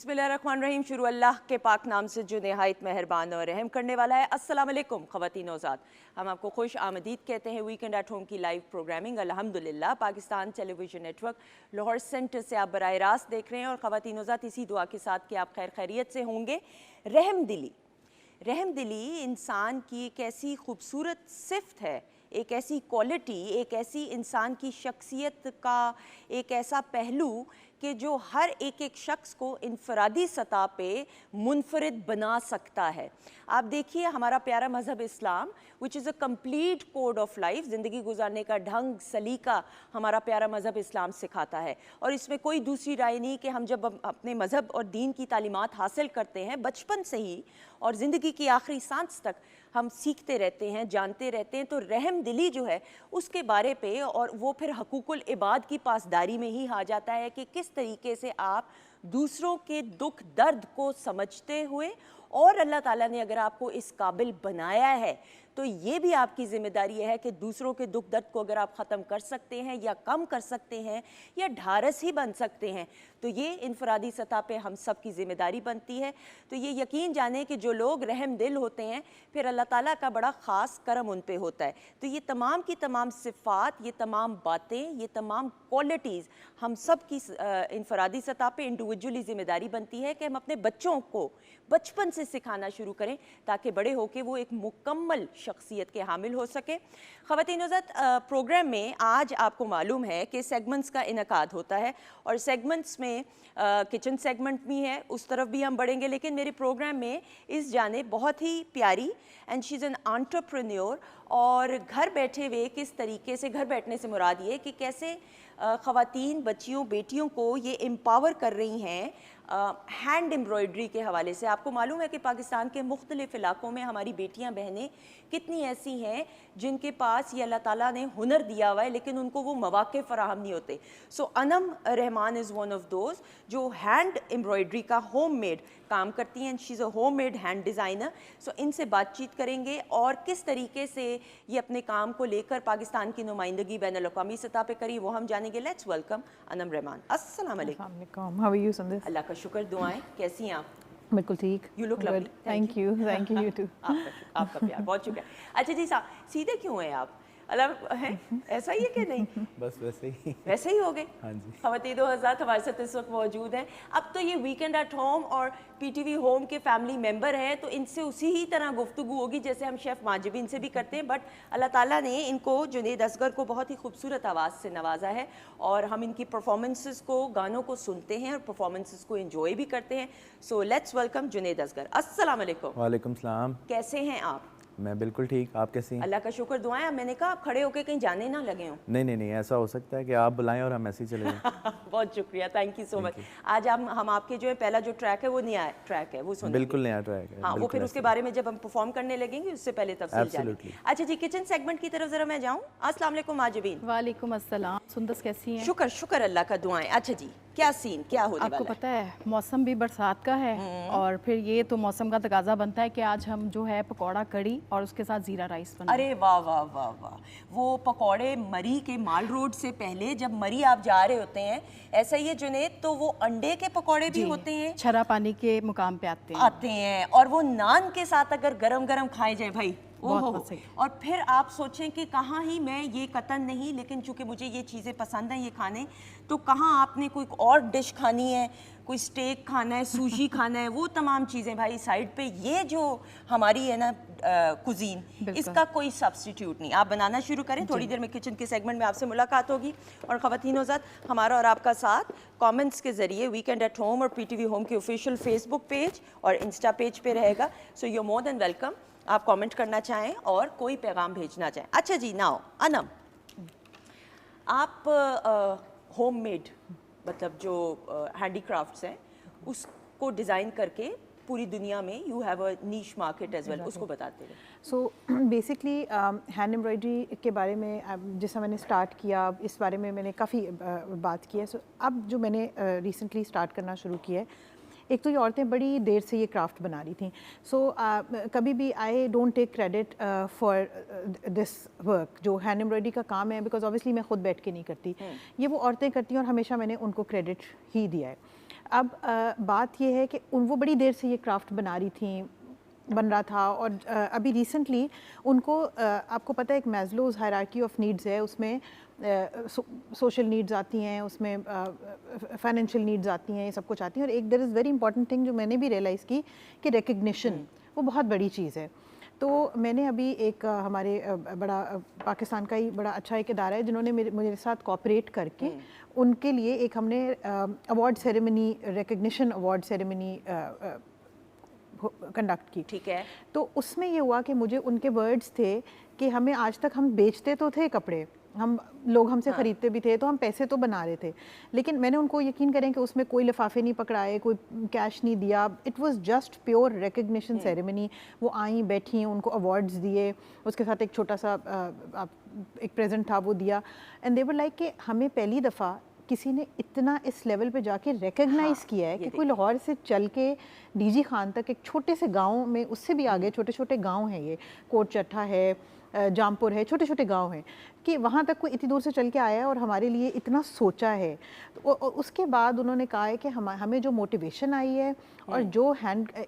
बिस्मिल्लाहिर्रहमानिर्रहीम। शुरू अल्लाह के पाक नाम से जो नहायत मेहरबान और रहम करने वाला है। अस्सलाम वालेकुम ख़वातीन औज़ात, हम आपको खुश आमदीद कहते हैं वीकेंड एट होम की लाइव प्रोग्रामिंग अल्हम्दुलिल्लाह Pakistan television network Lahore centre से आप बराह रास्त देख रहे हैं। और ख़वातीन औज़ात, इसी दुआ के साथ कि आप खैर खैरियत से होंगे। रहमदिली इंसान की एक ऐसी खूबसूरत सिफ़त है, एक ऐसी क्वालिटी, एक ऐसी इंसान की शख्सियत का एक ऐसा पहलू कि जो हर एक शख्स को इनफरादी सतह पे मुनफरिद बना सकता है। आप देखिए हमारा प्यारा मज़हब इस्लाम which is a complete code of life, ज़िंदगी गुजारने का ढंग सलीका हमारा प्यारा मज़हब इस्लाम सिखाता है। और इसमें कोई दूसरी राय नहीं कि हम जब अपने मज़हब और दीन की तालीमात हासिल करते हैं बचपन से ही और ज़िंदगी की आखिरी सांस तक हम सीखते रहते हैं, जानते रहते हैं, तो रहम दिली जो है उसके बारे पे और वो फिर हकूकुल इबाद की पासदारी में ही आ जाता है कि किस तरीके से आप दूसरों के दुख दर्द को समझते हुए, और अल्लाह ताला ने अगर आपको इस काबिल बनाया है तो ये भी आपकी ज़िम्मेदारी है कि दूसरों के दुख दर्द को अगर आप ख़त्म कर सकते हैं या कम कर सकते हैं या ढारस ही बन सकते हैं तो ये इनफरादी सतह पे हम सब की ज़िम्मेदारी बनती है। तो ये यकीन जाने कि जो लोग रहम दिल होते हैं फिर अल्लाह ताला का बड़ा ख़ास करम उन पे होता है। तो ये तमाम की तमाम सिफ़ात, ये तमाम बातें, ये तमाम क्वालिटीज़ हम सब की इनफरादी सतह पे इंडिविजुअली ज़िम्मेदारी बनती है कि हम अपने बच्चों को बचपन से सिखाना शुरू करें ताकि बड़े होकर वो एक मुकम्मल शख्सियत के हामिल हो सके। ख़वातीन-ओ-ज़ात, प्रोग्राम में आज आपको मालूम है कि सेगमेंट्स का इनकाद होता है और सेगमेंट्स में किचन सेगमेंट भी है, उस तरफ भी हम बढ़ेंगे। लेकिन मेरे प्रोग्राम में इस जाने बहुत ही प्यारी and she is an entrepreneur, और घर बैठे हुए किस तरीके से, घर बैठने से मुराद ये कि कैसे ख़वातीन बच्चियों बेटियों को ये एम्पावर कर रही हैं हैंड एम्ब्रॉयडरी के हवाले से। आपको मालूम है कि पाकिस्तान के मुख्तलिफ़ इलाक़ों में हमारी बेटियां बहनें कितनी ऐसी हैं जिनके पास ये अल्लाह ताला ने हुनर दिया हुआ है लेकिन उनको वो मौक़े फ़राहम नहीं होते। So Anam Rahman is one of those जो हैंड एम्ब्रॉयडरी का होम मेड काम करती हैं। She is a home made hand designer. So इनसे बातचीत करेंगे और किस तरीके से ये अपने काम को लेकर पाकिस्तान की नुमाइंदगी बैनुल अक़वामी सतह पे करी वो हम जानेंगे। Let's welcome Anam Rahman. अस्सलाम वालेकुम। हाउ आर यू संदेश? अल्लाह का शुक्र, दुआएं। कैसी हैं आप? बिल्कुल ठीक। You look lovely. Thank you you too. आपका प्यार, बहुत शुक्रिया। अच्छा जी, सीधे क्यों हैं आप? अल्लाह है ऐसा ही है कि नहीं? बस वैसे ही हो गए। हाँ जी। ख़वातीन हज़रात हमारे साथ इस वक्त मौजूद हैं। अब तो ये वीकेंड एट होम और पीटीवी होम के फैमिली मेंबर हैं तो इनसे उसी ही तरह गुफ्तगू होगी जैसे हम शेफ़ माजिबीन से भी करते हैं। बट अल्लाह ताला ने इनको, जुनैद असगर को, बहुत ही खूबसूरत आवाज़ से नवाजा है और हम इनकी परफॉर्मेंसेस को, गानों को सुनते हैं और परफॉर्मेंसेस को एंजॉय भी करते हैं। So let's welcome Junaid Asghar. अस्सलाम वालेकुम। वालेकुम सलाम। कैसे हैं आप? मैं बिल्कुल ठीक, आप कैसी हैं? अल्लाह का शुक्र, दुआएं। मैंने कहा आप खड़े होकर कहीं जाने ना लगे हों। नहीं, ऐसा हो सकता है कि आप बुलाएं और हम ऐसे ही चले जाएं। बहुत शुक्रिया, थैंक यू सो मच। आज हम आपके जो है पहला जो ट्रैक है वो नया ट्रैक है, वो सुनेंगे। बिल्कुल नया ट्रैक है। हाँ, वो फिर उसके बारे में जब हम परफॉर्म करने लगेंगे उससे पहले तफसील जानेंगे। अच्छा जी, किचन सेगमेंट की तरफ जरा मैं जाऊँ। अस्सलाम वालेकुम माजिबीन। वालेकुम अस्सलाम। सुंदस कैसी हैं? शुक्र अल्लाह का, दुआएं। अच्छा जी, क्या सीन क्या होने वाला है? आपको पता है मौसम भी बरसात का है और फिर ये तो मौसम का तकाजा बनता है कि आज हम जो है पकौड़ा कड़ी और उसके साथ ज़ीरा राइस बनाएं। अरे वाह वाह वाह वाह। वो पकौड़े मरी के माल रोड से पहले जब मरी आप जा रहे होते हैं, ऐसा ही है जुनैद, तो वो अंडे के पकौड़े भी होते हैं, छरा पानी के मुकाम पे आते हैं और वो नान के साथ अगर गरम गरम खाए जाए भाई, और फिर आप सोचें कि कहाँ ही, मैं ये कतन नहीं, लेकिन चूंकि मुझे ये चीज़ें पसंद हैं ये खाने, तो कहाँ आपने कोई और डिश खानी है, कोई स्टेक खाना है, सुशी खाना है, वो तमाम चीज़ें भाई साइड पे, ये जो हमारी है ना कुजीन, इसका कोई सब्स्टिट्यूट नहीं। आप बनाना शुरू करें, थोड़ी देर में किचन के सेगमेंट में आपसे मुलाकात होगी। और ख़वातीन-ओ-ज़ात, हमारा और आपका साथ कमेंट्स के ज़रिए वीकेंड एट होम और पीटीवी होम के ऑफिशियल फेसबुक पेज और इंस्टा पेज पे रहेगा। So you more than welcome, आप कमेंट करना चाहें और कोई पैगाम भेजना चाहें। अच्छा जी, नाउ अनम, आप होममेड मतलब जो हैंडीक्राफ्ट्स हैं उसको डिज़ाइन करके पूरी दुनिया में you have a niche market as well, उसको बताते हैं। सो बेसिकली हैंड एम्ब्रॉयडरी के बारे में जैसा मैंने स्टार्ट किया, इस बारे में मैंने काफ़ी बात की है। सो अब जो मैंने रिसेंटली स्टार्ट करना शुरू किया है, एक तो ये औरतें बड़ी देर से ये क्राफ्ट बना रही थी। सो कभी भी I don't take credit for this work, जो हैंड एम्ब्रॉयडरी का काम है, बिकॉज ऑब्वियसली मैं खुद बैठ के नहीं करती, ये वो औरतें करती हैं और हमेशा मैंने उनको क्रेडिट ही दिया है। اب بات یہ ہے کہ وہ بڑی دیر سے یہ کرافٹ بنا رہی تھیں، بن رہا تھا، اور ابھی ریسنٹلی ان کو آپ کو پتہ ہے ایک میزلوز ہائرارکی آف نیڈز ہے، اس میں سوشل نیڈز آتی ہیں، اس میں فائنینشیل نیڈز آتی ہیں، یہ سب کچھ آتی ہیں، اور ایک دیر از ویری امپورٹنٹ تھنگ جو میں نے بھی ریئلائز کی کہ ریکگنیشن وہ بہت بڑی چیز ہے. تو میں نے ابھی ایک ہمارے بڑا پاکستان کا ہی بڑا اچھا ایک ادارہ ہے جنہوں نے میرے ساتھ کوآپریٹ کر کے ان کے لیے ایک ہم نے award ceremony, recognition award ceremony conduct کی. ٹھیک ہے. تو اس میں یہ ہوا کہ مجھے ان کے ورڈز تھے کہ ہمیں آج تک ہم بیچتے تو تھے کپڑے، لوگ ہم سے خریدتے بھی تھے، تو ہم پیسے تو بنا رہے تھے، لیکن میں نے ان کو یقین کریں کہ اس میں کوئی لفافے نہیں پکڑائے، کوئی کیش نہیں دیا. It was just pure recognition ceremony. وہ آئیں، بیٹھیں، ان کو ایوارڈز دیے، اس کے ساتھ ایک چھوٹا سا ایک پریزنٹ تھا وہ دیا. اینڈ دے ور لائک کہ ہمیں پہلی دفعہ کسی نے اتنا اس لیول پہ جا کے ریکگنائز کیا ہے کہ کوئی لاہور سے چل کے ڈی جی خان تک ایک چھوٹے سے گاؤں میں، اس سے بھی آگے چھوٹے چھوٹے گاؤں ہیں، یہ کوٹ چٹھا ہے، جامپور ہے، چھوٹے چھوٹے گاؤں ہیں، کہ وہاں تک کوئی اتنی دور سے چل کے آیا ہے اور ہمارے لیے اتنا سوچا ہے. اس کے بعد انہوں نے کہا ہے کہ ہمیں جو موٹیویشن آئی ہے اور جو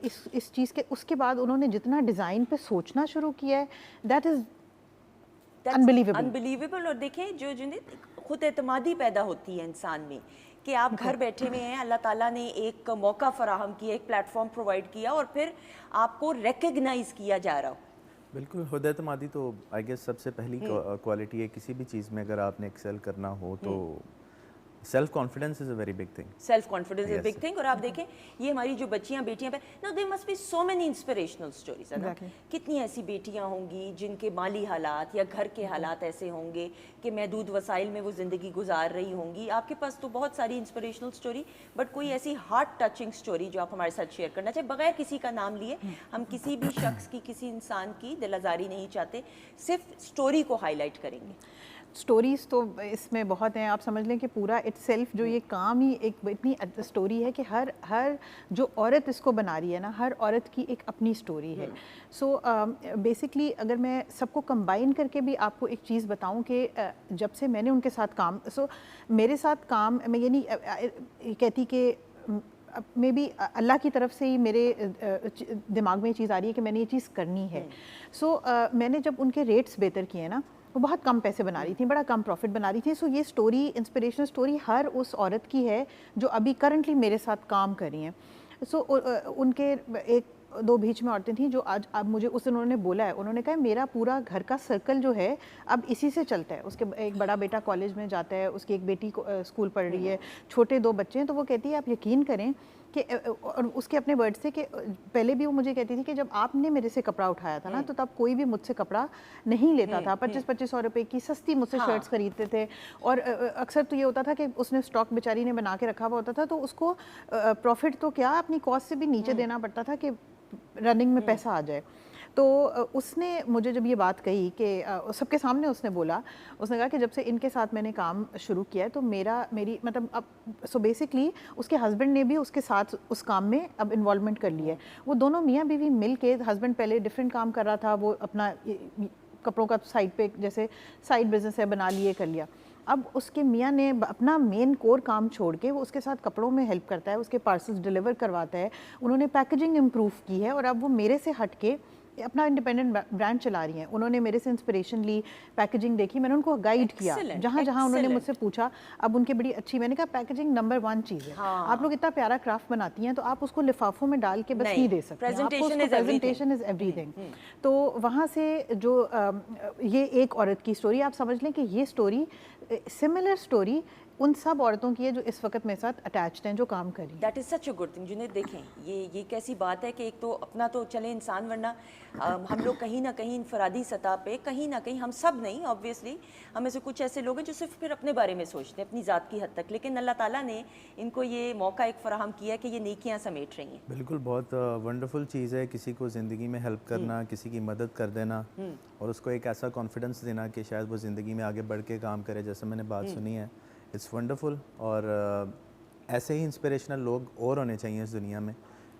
اس چیز کے، اس کے بعد انہوں نے جتنا ڈیزائن پہ سوچنا شروع کیا ہے، دیٹ از انبلیویبل. اور دیکھیں جو خود اعتمادی پیدا ہوتی ہے انسان میں کہ آپ گھر بیٹھے ہوئے ہیں، اللہ تعالیٰ نے ایک موقع فراہم کیا، ایک پلیٹ فارم پرووائڈ کیا، اور پھر آپ کو ریکگنائز کیا جا رہا ہو. بالکل. خود اعتمادی تو آئی گیس سب سے پہلی کوالٹی ہے کسی بھی چیز میں. اگر آپ نے ایکسل کرنا ہو تو self confidence is a very big thing. Self confidence is big thing. اور آپ دیکھیں یہ ہماری جو بچیاں بیٹیاں پہ نا، there must be so many inspirational stories. کتنی ایسی بیٹیاں ہوں گی جن کے مالی حالات یا گھر کے حالات ایسے ہوں گے کہ محدود وسائل میں وہ زندگی گزار رہی ہوں گی. آپ کے پاس تو بہت ساری انسپریشنل اسٹوری، بٹ کوئی ایسی ہارٹ ٹچنگ اسٹوری جو آپ ہمارے ساتھ شیئر کرنا چاہے، بغیر کسی کا نام لیے. ہم کسی بھی شخص کی، کسی انسان کی دل آزاری نہیں چاہتے، صرف اسٹوری کو ہائی لائٹ کریں گے. سٹوریز تو اس میں بہت ہیں. آپ سمجھ لیں کہ پورا اٹ سیلف جو یہ کام ہی ایک اتنی سٹوری ہے کہ ہر جو عورت اس کو بنا رہی ہے نا، ہر عورت کی ایک اپنی سٹوری ہے. سو بیسکلی اگر میں سب کو کمبائن کر کے بھی آپ کو ایک چیز بتاؤں کہ جب سے میں نے ان کے ساتھ کام، میرے ساتھ کام، میں یہ نہیں کہتی کہ میں بھی اللہ کی طرف سے ہی میرے دماغ میں یہ چیز آ رہی ہے کہ میں نے یہ چیز کرنی ہے. سو میں نے جب ان کے ریٹس بہتر کیے نا، وہ بہت کم پیسے بنا رہی تھیں، بڑا کم پروفٹ بنا رہی تھیں. سو یہ سٹوری، انسپریشنل سٹوری ہر اس عورت کی ہے جو ابھی کرنٹلی میرے ساتھ کام کر رہی ہیں. سو ان کے ایک دو بیچ میں عورتیں تھیں جو آج اب مجھے اس انہوں نے بولا ہے، انہوں نے کہا میرا پورا گھر کا سرکل جو ہے اب اسی سے چلتا ہے. اس کے ایک بڑا بیٹا کالج میں جاتا ہے، اس کی ایک بیٹی اسکول پڑھ رہی ہے، چھوٹے دو بچے ہیں. تو وہ کہتی ہے آپ یقین کریں کہ، اور اس کے اپنے ورڈ سے کہ پہلے بھی وہ مجھے کہتی تھی کہ جب آپ نے میرے سے کپڑا اٹھایا تھا نا، تو تب کوئی بھی مجھ سے کپڑا نہیں لیتا تھا. 2500 روپے کی سستی مجھ سے شرٹس خریدتے تھے، اور اکثر تو یہ ہوتا تھا کہ اس نے اسٹاک بیچاری نے بنا کے رکھا ہوا ہوتا تھا، تو اس کو پروفٹ تو کیا اپنی کاسٹ سے بھی نیچے دینا پڑتا تھا کہ رننگ میں پیسہ آ جائے. تو اس نے مجھے جب یہ بات کہی کہ سب کے سامنے اس نے بولا، اس نے کہا کہ جب سے ان کے ساتھ میں نے کام شروع کیا ہے تو میری مطلب اب سو بیسکلی اس کے ہسبینڈ نے بھی اس کے ساتھ اس کام میں اب انوالومنٹ کر لی ہے. وہ دونوں میاں بیوی مل کے، ہسبینڈ پہلے ڈفرینٹ کام کر رہا تھا، وہ اپنا کپڑوں کا سائڈ پہ جیسے سائڈ بزنس ہے بنا لیے، کر لیا. اب اس کے میاں نے اپنا مین کور کام چھوڑ کے وہ اس کے ساتھ کپڑوں میں ہیلپ کرتا ہے، اس کے پارسلز ڈلیور کرواتا ہے. انہوں نے پیکیجنگ امپروو کی ہے، اور اب وہ میرے سے ہٹ کے اپنا انڈیپینڈنٹ برانڈ چلا رہی ہیں. انہوں نے میرے سے انسپریشن لی، پیکیجنگ دیکھی، میں نے ان کو گائیڈ کیا جہاں جہاں انہوں نے مجھ سے پوچھا. اب ان کی بڑی اچھی، میں نے کہا پیکیجنگ نمبر 1 چیز ہے. آپ لوگ اتنا پیارا کرافٹ بناتی ہیں تو آپ اس کو لفافوں میں ڈال کے بس نہیں دے سکتے، پریزنٹیشن از ایوری تھنگ. تو وہاں سے جو یہ ایک عورت کی سٹوری، آپ سمجھ لیں کہ یہ سٹوری سملر سٹوری ان سب عورتوں کی ہے جو اس وقت میرے ساتھ اٹیچڈ ہیں، جو کام کر رہی ہیں. That is such a good thing. جنہیں دیکھیں یہ کیسی بات ہے کہ ایک تو اپنا تو چلے انسان، ورنہ ہم لوگ کہیں نہ کہیں انفرادی سطح پہ، کہیں نہ کہیں، ہم سب نہیں آبویسلی، ہمیں سے کچھ ایسے لوگ ہیں جو صرف پھر اپنے بارے میں سوچتے ہیں اپنی ذات کی حد تک، لیکن اللہ تعالیٰ نے ان کو یہ موقع ایک فراہم کیا کہ یہ نیکیاں سمیٹ رہی ہیں. بالکل، بہت ونڈرفل چیز ہے کسی کو زندگی میں ہیلپ کرنا، کسی کی مدد کر دینا، اور اس کو ایک ایسا کانفیڈنس دینا کہ شاید وہ زندگی میں آگے بڑھ کے کام کرے. جیسے میں نے بات سنی ہے، اٹس ونڈرفل. اور ایسے ہی انسپریشنل لوگ اور ہونے چاہیے اس دنیا میں،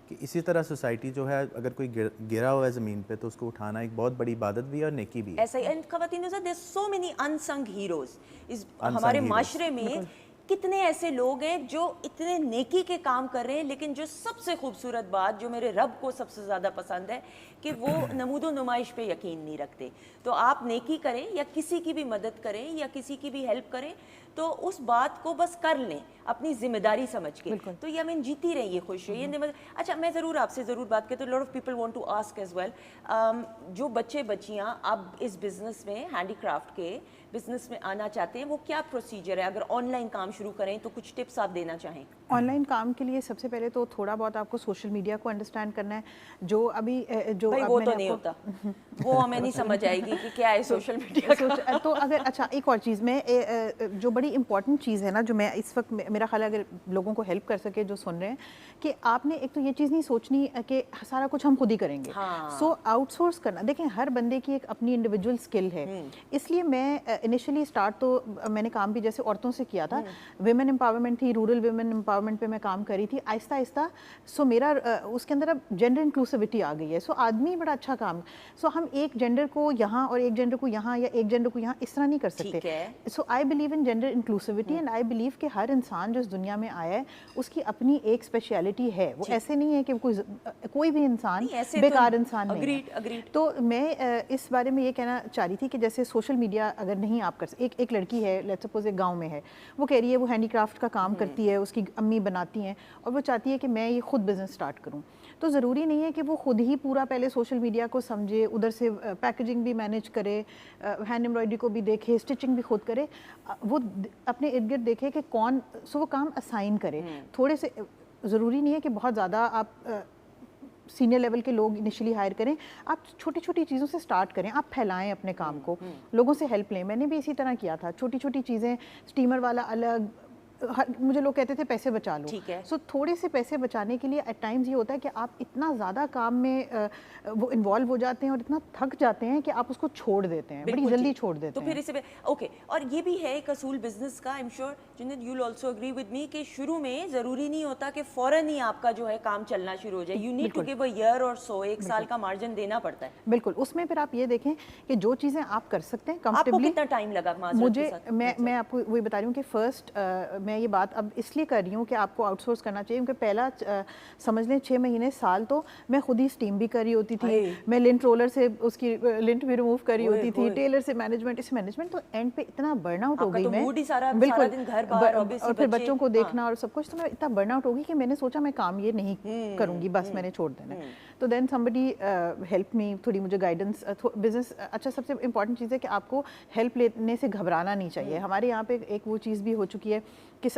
کہ اسی طرح سوسائٹی جو ہے اگر کوئی گرا ہوا ہے زمین پہ تو اس کو اٹھانا ایک بہت بڑی عبادت بھی ہے اور نیکی بھی ہے. ایسا ہی خواتین، دیر سو مینی انسنگ ہیروز ہمارے معاشرے میں کتنے ایسے لوگ ہیں جو اتنے نیکی کے کام کر رہے ہیں, لیکن جو سب سے خوبصورت بات جو میرے رب کو سب سے زیادہ پسند ہے کہ وہ نمود و نمائش پہ یقین نہیں رکھتے. تو آپ نیکی کریں یا کسی کی بھی مدد کریں یا کسی کی بھی ہیلپ کریں تو اس بات کو بس کر لیں اپنی ذمہ داری سمجھ کے. تو یہ ہمیں جیتی رہیے, خوش رہیے. اچھا میں ضرور آپ سے ضرور بات کرتی ہوں. Lot of people want to ask as well, جو بچے بچیاں اب اس بزنس میں, ہینڈی کرافٹ کے بزنس میں آنا چاہتے ہیں, وہ کیا پروسیجر ہے اگر آن لائن کام شروع کریں تو کچھ ٹپس آپ دینا چاہیں؟ آن لائن کام کے لیے سب سے پہلے تو تھوڑا بہت آپ کو سوشل میڈیا کو انڈرسٹینڈ کرنا ہے. جو ابھی جو وہ تو نہیں ہوتا, وہ ہمیں نہیں سمجھ آئے گی کہ کیا ہے سوشل میڈیا. تو اگر اچھا ایک اور چیز میں جو بڑی امپورٹنٹ چیز ہے نا, جو میں اس وقت میرا خیال ہے اگر لوگوں کو ہیلپ کر سکے جو سن رہے ہیں, کہ آپ نے ایک تو یہ چیز نہیں سوچنی کہ سارا کچھ ہم خود ہی کریں گے. سو آؤٹ سورس کرنا, دیکھیں ہر بندے کی ایک اپنی انڈیویجول اسکل ہے. اس لیے میں انیشلی اسٹارٹ تو میں نے کام بھی جیسے عورتوں سے کیا تھا, ویمن امپاورمنٹ تھی, رورل ویمن امپاورمنٹ پہ میں کام کری تھی آہستہ آہستہ. سو میرا اس کے اندر اب جینڈر انکلوسیوٹی آ گئی ہے. سو آدمی بڑا اچھا کام, سو ہم ایک جینڈر کو یہاں اور ایک جینڈر کو یہاں یا ایک جینڈر کو یہاں اس طرح نہیں کر سکتے. So I believe in gender inclusivity and I believe کہ ہر انسان جو اس دنیا میں آیا ہے اس کی اپنی ایک اسپیشلٹی ہے. وہ ایسے نہیں ہے کہ کوئی بھی انسان بیکار انسان نہیں ہے. تو میں اس بارے میں یہ کہنا چاہ رہی تھی کہ جیسے سوشل میڈیا اگر نہیں آپ کر سکتے, ایک لڑکی ہے لیٹس سپوز ایک گاؤں میں ہے, وہ کہہ رہی ہے وہ ہینڈی کرافٹ کا کام کرتی ہے, اس کی امی بناتی ہیں, اور وہ چاہتی ہے کہ میں یہ خود بزنس اسٹارٹ کروں. تو ضروری نہیں ہے کہ وہ خود ہی پورا پہلے سوشل میڈیا کو سمجھے, ادھر سے پیکیجنگ بھی مینیج کرے, ہینڈ ایمبرائڈری کو بھی دیکھے, اسٹچنگ بھی خود کرے. وہ اپنے ارد گرد دیکھے کہ کون, سو وہ کام اسائن کرے. تھوڑے سے ضروری نہیں ہے کہ بہت زیادہ آپ سینئر لیول کے لوگ انیشلی ہائر کریں. آپ چھوٹی چھوٹی چیزوں سے سٹارٹ کریں, آپ پھیلائیں اپنے کام کو, لوگوں سے ہیلپ لیں. میں نے بھی اسی طرح کیا تھا, چھوٹی چھوٹی چیزیں, اسٹیمر والا الگ, مجھے لوگ کہتے تھے پیسے بچا لو. سو تھوڑے سے پیسے بچانے کے لیے ایٹ ٹائمز یہ ہوتا ہے کہ آپ اتنا زیادہ کام میں وہ انوالو ہو جاتے ہیں اور اتنا تھک جاتے ہیں کہ آپ اس کو چھوڑ دیتے ہیں, بڑی جلدی چھوڑ دیتے ہیں. تو پھر اسے اوکے. اور یہ بھی ہے ایک اصول بزنس کا, I am sure Junaid you will also agree with می, کہ شروع میں ضروری نہیں ہوتا کہ فوراً ہی آپ کا جو ہے کام چلنا شروع ہو جائے. You need to give a year or so, ایک سال کا مارجن دینا پڑتا ہے. بالکل. اس میں پھر آپ یہ دیکھیں کہ جو چیزیں آپ کر سکتے ہیں کمفرٹیبلی. آپ کو کتنا ٹائم لگا مجھے, میں آپ کو وہی بتا رہی ہوں کہ فرسٹ میں یہ بات اب اس لیے کر رہی ہوں کہ آپ کو آؤٹ سورس کرنا چاہیے, کیونکہ پہلا سمجھ لیں 6 مہینے سال تو میں خود ہی اسٹیم بھی کر رہی ہوتی تھی, میں لنٹ رولر سے اس کی لنٹ بھی ریموو کر رہی ہوتی تھی, ٹیلر سے مینجمنٹ, اس مینجمنٹ. تو اینڈ پہ اتنا برن آؤٹ ہو گئی میں, بالکل, اور پھر بچوں کو دیکھنا اور سب کچھ, تو میں اتنا برن آؤٹ ہو گئی کہ میں نے سوچا میں کام یہ نہیں کروں گی, بس میں نے چھوڑ دینا. تو دین somebody ہیلپ می, تھوڑی مجھے گائیڈنس. بزنس اچھا سب سے امپورٹنٹ چیز ہے کہ آپ کو ہیلپ لینے سے گھبرانا نہیں چاہیے. ہمارے یہاں پہ ایک وہ چیز بھی ہو چکی ہے کہ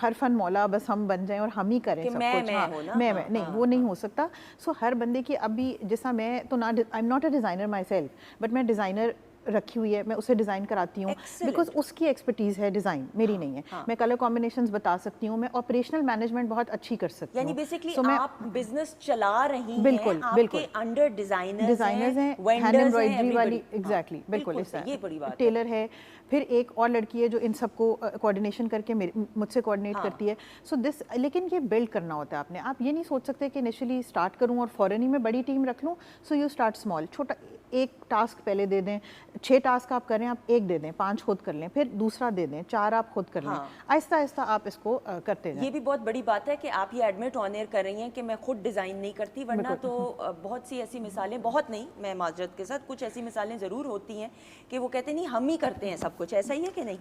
ہر فن مولا بس ہم بن جائیں اور ہم ہی کریں سب کچھ. میں نہیں, وہ نہیں ہو سکتا. سو ہر بندے کی ابھی, جیسا میں تو نہ, I am not a designer my self, but میں ڈیزائنر رکھی ہوئی ہے, میں اسے ڈیزائن کراتی ہوں بیکاز اس کی ایکسپرٹیز ہے, ڈیزائن میری نہیں ہے. میں کلر کمبینیشنز بتا سکتی ہوں, میں آپریشنل مینجمنٹ بہت اچھی کر سکتی ہوں. یعنی بیسیکلی آپ بزنس چلا رہی ہیں, آپ کے انڈر ڈیزائنرز ہیں, ہینڈ ایمبرائڈری والی, ایگزیکٹلی, بالکل اس طرح, یہ بڑی بات, ٹیلر ہے. پھر ایک اور لڑکی ہے جو ان سب کو کوآرڈینیشن کر کے مجھ سے کوآرڈینیٹ کرتی ہے. سو دس, لیکن یہ بلڈ کرنا ہوتا ہے آپ نے. آپ یہ نہیں سوچ سکتے کہ انیشلی اسٹارٹ کروں اور فوراً ہی میں بڑی ٹیم رکھ لوں. سو یو اسٹارٹ اسمال, چھوٹا ایک ٹاسک پہلے دے دیں, 6 ٹاسک آپ کریں, آپ ایک دے دیں, 5 خود کر لیں, پھر دوسرا دے دیں, 4 آپ خود کر لیں. آہستہ آہستہ آپ اس کو کرتے جائیں. یہ بھی بہت بڑی بات ہے کہ آپ یہ ایڈمٹ آنر کر رہی ہیں کہ میں خود ڈیزائن نہیں کرتی, ورنہ تو بہت سی ایسی مثالیں, بہت نہیں, میں معذرت کے ساتھ, کچھ ایسی مثالیں ضرور ہوتی ہیں کہ وہ کہتے ہیں نہیں ہم ہی کرتے ہیں سب کچھ. ایسا ہی ہے کہ نہیں؟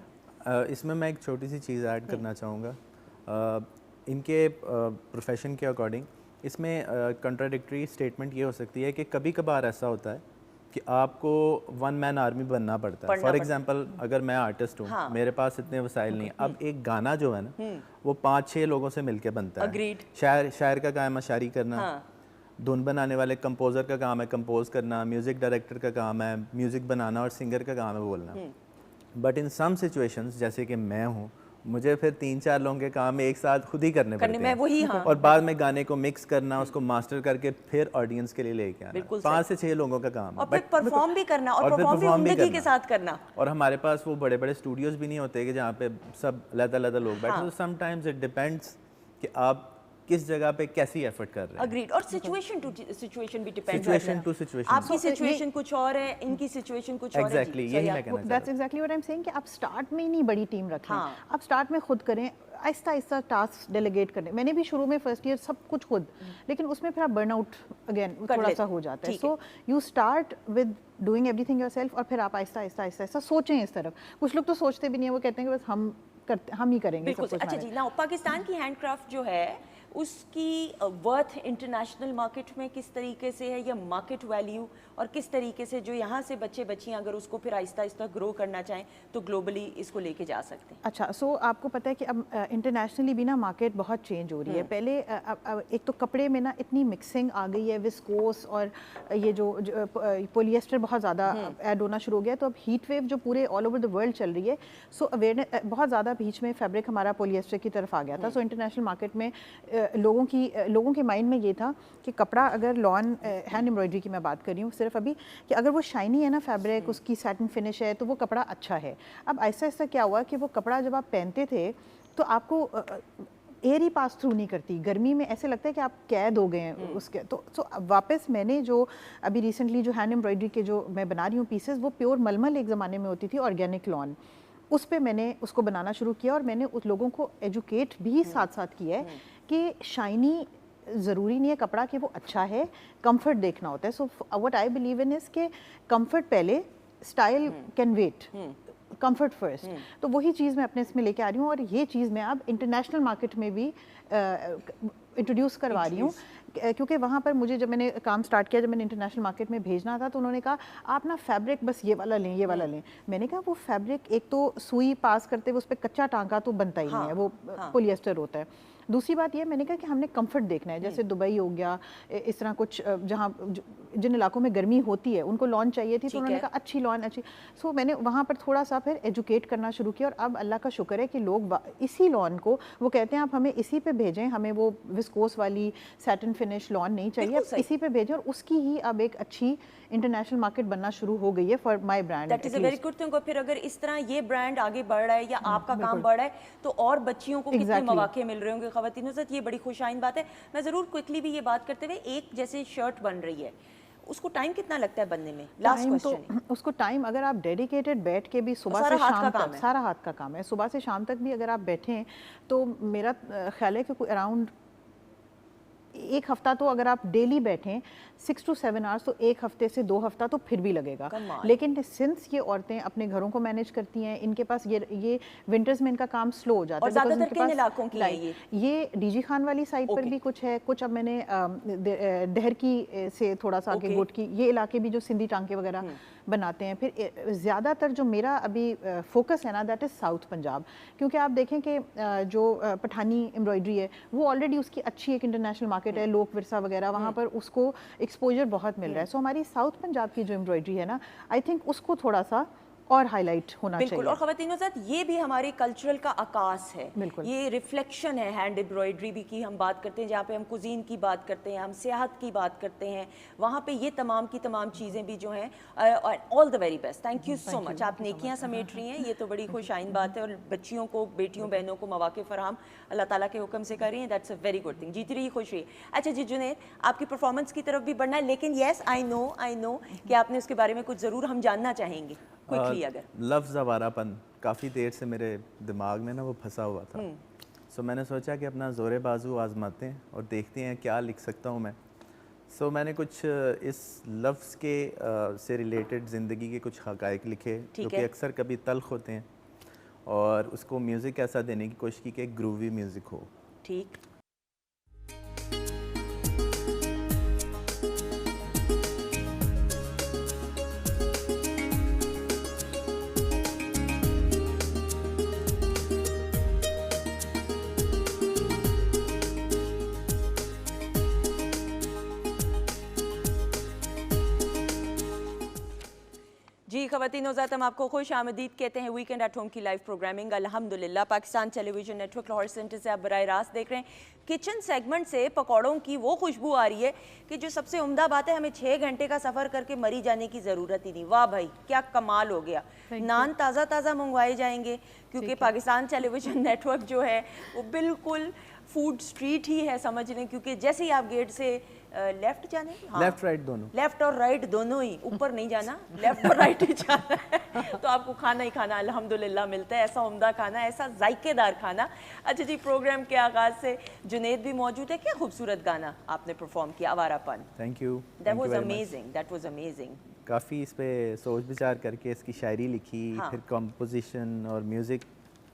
اس میں ایک چھوٹی سی چیز ایڈ کرنا چاہوں گا. ان کے پروفیشن کے اکارڈنگ اس میں کنٹراڈکٹری اسٹیٹمنٹ یہ ہو سکتی ہے کہ کبھی کبھار ایسا ہوتا ہے کہ آپ کو 1 مین آرمی بننا پڑتا ہے. فار ایگزامپل اگر میں آرٹسٹ ہوں, میرے پاس اتنے وسائل نہیں ہیں, اب ایک گانا جو ہے نا وہ 5-6 لوگوں سے مل کے بنتا ہے. شاعر کا کام ہے شاعری کرنا, دھن بنانے والے کمپوزر کا کام ہے کمپوز کرنا, میوزک ڈائریکٹر کا کام ہے میوزک بنانا, اور سنگر کا کام ہے بولنا. بٹ ان سم سچویشنز جیسے کہ میں ہوں, مجھے پھر 3-4 لوگوں کے کام ایک ساتھ خود ہی کرنے پڑتے ہیں, اور بعد میں گانے کو مکس کرنا, اس کو ماسٹر کر کے پھر آڈینس کے لیے لے کے آنا. 5 سے 6 لوگوں کا کام ہے, اور پھر پرفارم بھی کرنا, اور پرفارم بھی عمدگی کے ساتھ کرنا. اور ہمارے پاس وہ بڑے بڑے اسٹوڈیوز بھی نہیں ہوتے کہ جہاں پہ سب علیحدہ علیحدہ لوگ بیٹھے. سم ٹائمز اٹ ڈپینڈس کہ آپ किस जगह पे कैसी एफर्ट कर रहे हैं. अग्रीड. और सिचुएशन टू सिचुएशन भी डिपेंड सिचुएशन टू सिचुएशन. आपकी सिचुएशन कुछ और है, इनकी सिचुएशन कुछ और है. एग्जैक्टली, यही मैं कहना चाह that's exactly what I am saying कि आप स्टार्ट में ही नहीं बड़ी टीम रखें. हाँ. आप स्टार्ट में खुद करें, आहिस्ता आहिस्ता टास्क डेलीगेट करने. मैंने भी शुरू में फर्स्ट ईयर सब कुछ खुद, लेकिन उसमें फिर आप बर्नआउट अगेन थोड़ा सा हो जाता है. So you start with doing everything yourself और फिर आप आहिस्ता आहिस्ता आहिस्ता आहिस्ता सोचें इस तरफ. कुछ लोग तो सोचते भी नहीं है, वो कहते हैं कि बस हम ही करेंगे सब कुछ. अच्छा जी, ना पाकिस्तान की हैंडक्राफ्ट जो है उसकी वर्थ इंटरनेशनल मार्केट में किस तरीके से है, या मार्केट वैल्यू, और किस तरीके से जो यहाँ से बच्चे बच्चियाँ अगर उसको फिर आहिस्ता आहिस्ता ग्रो करना चाहें तो ग्लोबली इसको लेके जा सकते हैं. अच्छा, सो आपको पता है कि अब इंटरनेशनली भी ना मार्केट बहुत चेंज हो रही है. पहले एक तो कपड़े में ना इतनी मिक्सिंग आ गई है, विस्कोस और ये जो पोलिएस्टर बहुत ज़्यादा ऐड होना शुरू हो गया. तो अब हीट वेव जो पूरे ऑल ओवर द वर्ल्ड चल रही है, सो अवेयरनेस बहुत ज़्यादा बीच में फैब्रिक हमारा पोलिएस्टर की तरफ आ गया था. सो इंटरनेशनल मार्केट में लोगों के माइंड में ये था कि कपड़ा अगर लॉन हैंड एम्ब्रॉयडरी की मैं बात कर रही हूँ सिर्फ अभी, कि अगर वो शाइनी है ना फैब्रिक, उसकी सैटिन फिनिश है, तो वो कपड़ा अच्छा है. अब ऐसा ऐसा क्या हुआ कि वो कपड़ा जब आप पहनते थे तो आपको एयर ही पास थ्रू नहीं करती. गर्मी में ऐसे लगता है कि आप कैद हो गए हैं उसके. तो वापस मैंने जो अभी रिसेंटली जो हैंड एम्ब्रॉयडरी के जो मैं बना रही हूँ पीसेस, वो प्योर मलमल एक ज़माने में होती थी, ऑर्गेनिक लॉन, उस पे मैंने उसको बनाना शुरू किया. और मैंने उस लोगों को एजुकेट भी साथ साथ किया है कि शाइनी ज़रूरी नहीं है कपड़ा कि वो अच्छा है, कंफर्ट देखना होता है. So what I believe in is कि कंफर्ट पहले, style can wait, comfort first. तो वही चीज़ मैं अपने इसमें लेके आ रही हूँ, और ये चीज़ मैं अब इंटरनेशनल मार्केट में भी इंट्रोड्यूस करवा रही हूँ. क्योंकि वहाँ पर मुझे जब मैंने काम स्टार्ट किया, जब मैंने इंटरनेशनल मार्केट में भेजना था, तो उन्होंने कहा आप ना फैब्रिक बस ये वाला लें, ये वाला लें. मैंने कहा वो फैब्रिक एक तो सुई पास करते हुए उस पर कच्चा टांका तो बनता ही नहीं है, वो पोलिएस्टर होता है. दूसरी बात ये, मैंने कहा कि हमने कंफर्ट देखना है. जैसे दुबई हो गया, इस तरह कुछ जहाँ जिन इलाकों में गर्मी होती है उनको लॉन चाहिए थी, तो उन्होंने कहा अच्छी लॉन अच्छी. सो मैंने वहाँ पर थोड़ा सा फिर एजुकेट करना शुरू किया. और अब अल्लाह का शुक्र है कि लोग इसी लॉन को, वो कहते हैं आप हमें इसी पे भेजें, हमें वो विस्कोस वाली सैटिन फिनिश लॉन नहीं चाहिए, आप इसी पे भेजें. और उसकी ही अब एक अच्छी इंटरनेशनल मार्केट बनना शुरू हो गई है for my brand. That is a very good thing. और फिर अगर इस तरह ये ब्रांड आगे बढ़ रहा है या आपका काम बढ़ रहा है, तो और बच्चियों को कितने मौके मिल रहे होंगे ख़वातीनों से. ये बड़ी खुशाइन बात है. मैं ज़रूर क्विकली भी ये बात करते हुए, एक जैसे शर्ट बन रही है, उसको टाइम कितना लगता है बनने में? Last question. तो उसको टाइम, अगर आप डेडिकेटेड बैठ के भी सुबह से शाम तक, सारा हाथ का काम है, सुबह से शाम तक भी अगर आप बैठें, तो मेरा ख्याल है कि अराउंड एक हफ्ता तो अगर आप डेली बैठें 6 to 7 आवर्स, तो एक हफ्ते से 2 हफ्ता तो फिर भी लगेगा. लेकिन सिंस ये औरतें अपने घरों को मैनेज करती हैं, इनके पास ये विंटर्स में इनका काम स्लो हो जाता है. ज़्यादातर किन इलाकों की है ये डीजी खान वाली साइड पर भी कुछ है, कुछ अब मैंने दहर की से थोड़ा सा आगे गोट की, ये इलाके भी जो सिंधी टांके वगैरह बनाते हैं. फिर ज़्यादातर जो मेरा अभी फोकस है ना, दैट इज़ साउथ पंजाब. क्योंकि आप देखें कि जो पठानी एम्ब्रॉयडरी है, वो ऑलरेडी उसकी अच्छी एक इंटरनेशनल मार्केट है, लोक विरसा वगैरह, वहाँ पर उसको एक्सपोजर बहुत मिल रहा है. सो हमारी साउथ पंजाब की जो एम्ब्रॉयडरी है ना, आई थिंक उसको थोड़ा सा और हाईलाइट होना चाहिए. और ख़वातीनों साथ ये भी हमारे कल्चरल का आकाश है, ये रिफ्लेक्शन है. हैंड एम्ब्रॉयडरी भी की हम बात करते हैं, जहाँ पे हम कुजीन की बात करते हैं, हम सियाहत की बात करते हैं, वहाँ पे ये तमाम की तमाम चीज़ें भी जो हैं. All the very best. Thank you so much. आप नेकियां समेट रही हैं, ये तो बड़ी खुशाइन बात है. और बच्चियों को, बेटियों बहनों को मौके फराहम अल्लाह ताला के हुक्म से कर रही हैं. That's a very good thing. जीती रही, खुश रही. अच्छा जी जुनैद, आपकी परफॉर्मेंस की तरफ भी बढ़ना है, लेकिन येस आई नो कि आपने उसके बारे में कुछ ज़रूर हम जानना चाहेंगे क्विकली. अगर लफ्ज़ आवारापन काफ़ी देर से मेरे दिमाग में ना वो फंसा हुआ था. सो मैंने सोचा कि अपना ज़ोरे बाजू आजमाते हैं और देखते हैं क्या लिख सकता हूँ मैं. सो मैंने कुछ इस लफ्ज़ के से रिलेटेड ज़िंदगी के कुछ हक़ाइक़ लिखे, जो कि अक्सर कभी तल्ख़ होते हैं, और उसको म्यूज़िक ऐसा देने की कोशिश की कि एक ग्रूवी म्यूज़िक हो. ठीक. जी ख़वातीन हज़रात, हम आपको खुश आमदीद कहते हैं वीकेंड एट होम की लाइव प्रोग्रामिंग. अल्हम्दुलिल्लाह Pakistan television network Lahore centre से आप बराह रास्त देख रहे हैं. किचन सेगमेंट से पकौड़ों की वो खुशबू आ रही है कि जो सबसे उम्दा बात है, हमें 6 घंटे का सफ़र करके मरी जाने की ज़रूरत ही नहीं. वाह भाई, क्या कमाल हो गया. नान ताज़ा ताज़ा मंगवाए जाएंगे, क्योंकि पाकिस्तान टेलीविज़न नेटवर्क जो है वो बिल्कुल फूड स्ट्रीट ही है समझ लें, क्योंकि जैसे ही आप गेट से लेफ्ट जाने, लेफ्ट राइट दोनों, लेफ्ट और राइट दोनों ही, ऊपर नहीं जाना, लेफ्ट और राइट ही जाना है, तो आपको खाना ही खाना अल्हम्दुलिल्लाह मिलता है, ऐसा उम्दा खाना, ऐसा जायकेदार खाना। अच्छा जी, प्रोग्राम के आगाज़ से जुनेद भी मौजूद है। क्या खूबसूरत गाना आपने परफॉर्म किया, Awarapan. Thank you, that was amazing, that was amazing. काफ़ी इस पे सोच विचार करके इसकी शायरी लिखी, फिर कंपोजिशन और म्यूज़िक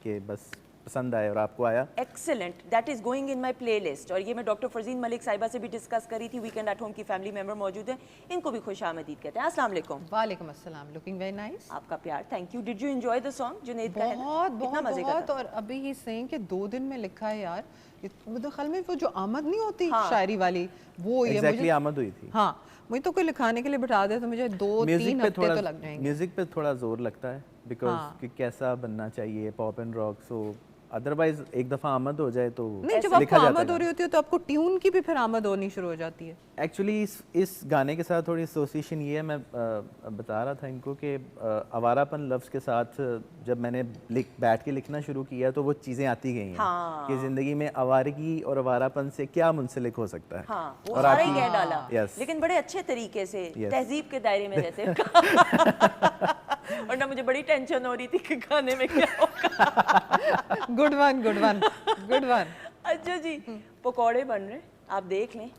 के बस पसंद आए और आपको आया। Excellent, that is going in my play list. और ये मैं डॉक्टर फरजीन मलिक साहिबा से भी डिस्कस करी थी, वीकेंड एट होम की फैमिली मेंबर मौजूद हैं, इनको भी खुश आमदीद कहते हैं। अस्सलाम वालेकुम। वालेकुम अस्सलाम, लुकिंग वेरी नाइस। आपका प्यार, thank you. Did you enjoy the song Junaid का? बहुत कितना मजे का बहुत। था? और अभी ही सेइंग कि 2 दिन में लिखा है यार, मतलब ख्याल में वो जो आमद नहीं होती शायरी वाली, वो ये एग्जैक्टली आमद हुई थी। हाँ, मुझे तो कोई लिखाने के लिए बिठा दे तो मुझे 2-3 हफ्ते तो लग जाएंगे। म्यूजिक पे थोड़ा जोर लगता है बिकॉज कि कैसा बनना चाहिए pop and rock, so otherwise एक दफ़ा आमद हो जाए तो नहीं, जब आपको आमद हो रही होती है तो आपको ट्यून की भी फिर आमद होनी शुरू हो जाती है। एक्चुअली इस गाने के साथ थोड़ी एसोसिएशन ये है, मैं बता रहा था इनको कि आवारापन लफ्ज़ के साथ जब मैंने बैठ के लिखना शुरू किया तो वो चीज़ें आती गई हैं कि ज़िंदगी में आवारगी और आवारापन से क्या मुंसलिक हो सकता है। हाँ, वो सारा ही कह डाला, Yes. लेकिन बड़े अच्छे तरीके से, Yes. तहजीब के दायरे में रहते और ना मुझे बड़ी टेंशन हो रही थी कि खाने में क्या होगा। Good one, good one, good one. अच्छा जी, पकौड़े बन रहे, आप देख लें।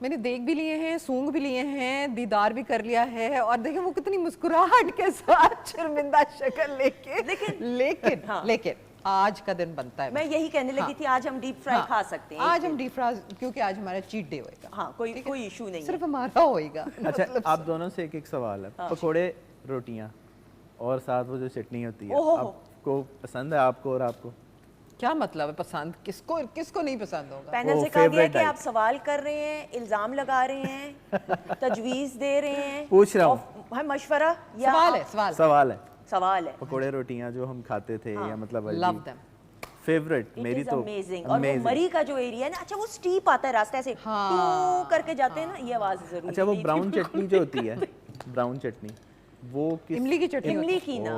मैंने देख भी लिए हैं, सूंघ भी लिए हैं, दीदार भी कर लिया है, और देखिए वो कितनी मुस्कुराहट के साथ शर्मिंदा शक्ल लेके, लेकिन आज का दिन बनता है। मैं यही कहने लगी थी, आज हम डीप फ्राई खा सकते हैं। आज हम डीप फ्राई, क्योंकि आज हमारा चीट डे होएगा। हाँ, कोई इशू नहीं है, सिर्फ हमारा होएगा। अच्छा, आप दोनों से एक सवाल है, पकोड़े, रोटियां और साथ वो जो चटनी होती है, आपको पसंद है? आपको और आपको क्या मतलब है पसंद? किसको नहीं पसंद होगा? पैनल से कहा गया कि आप सवाल कर रहे हैं, इल्जाम लगा रहे हैं, तजवीज दे रहे हैं, पूछ रहा हूँ, मशवरा या सवाल है। पकोड़े रोटियां जो हम खाते थे, या मतलब लव देम, फेवरेट मेरी तो अमेजिंग। और वो मरी का जो एरिया है ना, अच्छा वो स्टीप आता है रास्ते से, टू करके जाते हैं ना, ये आवाज जरूर। अच्छा, वो ब्राउन चटनी जो होती है, ब्राउन चटनी, वो किस इमली की चटनी, इमली की ना,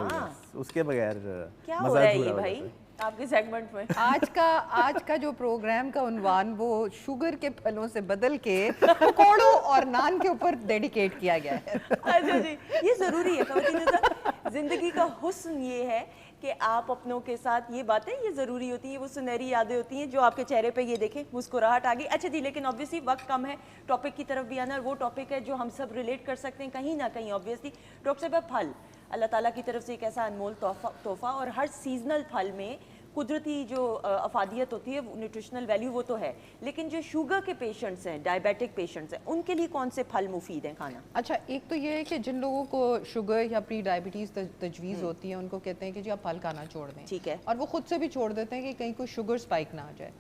उसके बगैर क्या हो रहा है ये भाई आपके सेगमेंट में? आज का जो प्रोग्राम का उन्वान वो शुगर के फलों से बदल के पकोड़ों और नान के ऊपर डेडिकेट किया गया है। अच्छा जी, ये ज़रूरी है ख़वातीन, ज़िंदगी का हुस्न ये है कि आप अपनों के साथ ये बातें ये ज़रूरी होती हैं, वो सुनहरी यादें होती हैं जो आपके चेहरे पे ये देखें मुस्कुराहट आ गई। अच्छा जी, लेकिन ऑब्वियसली वक्त कम है, टॉपिक की तरफ भी आना, और वो टॉपिक है जो हम सब रिलेट कर सकते हैं कहीं ना कहीं। ऑब्वियसली डॉक्टर साहब, फल अल्लाह ताला की तरफ से एक ऐसा अनमोल तोहफ़ा, और हर सीजनल फल में कुदरती जो अफादियत होती है, न्यूट्रिशनल वैल्यू वो तो है, लेकिन जो शुगर के पेशेंट्स हैं, डायबिटिक पेशेंट्स हैं, उनके लिए कौन से फल मुफीद हैं खाना? अच्छा, एक तो ये है कि जिन लोगों को शुगर या प्री डायबिटीज़ तजवीज़ होती है, उनको कहते हैं कि जी आप फल खाना छोड़ दें, ठीक है, और वो खुद से भी छोड़ देते हैं कि कहीं कोई शुगर स्पाइक ना आ जाए।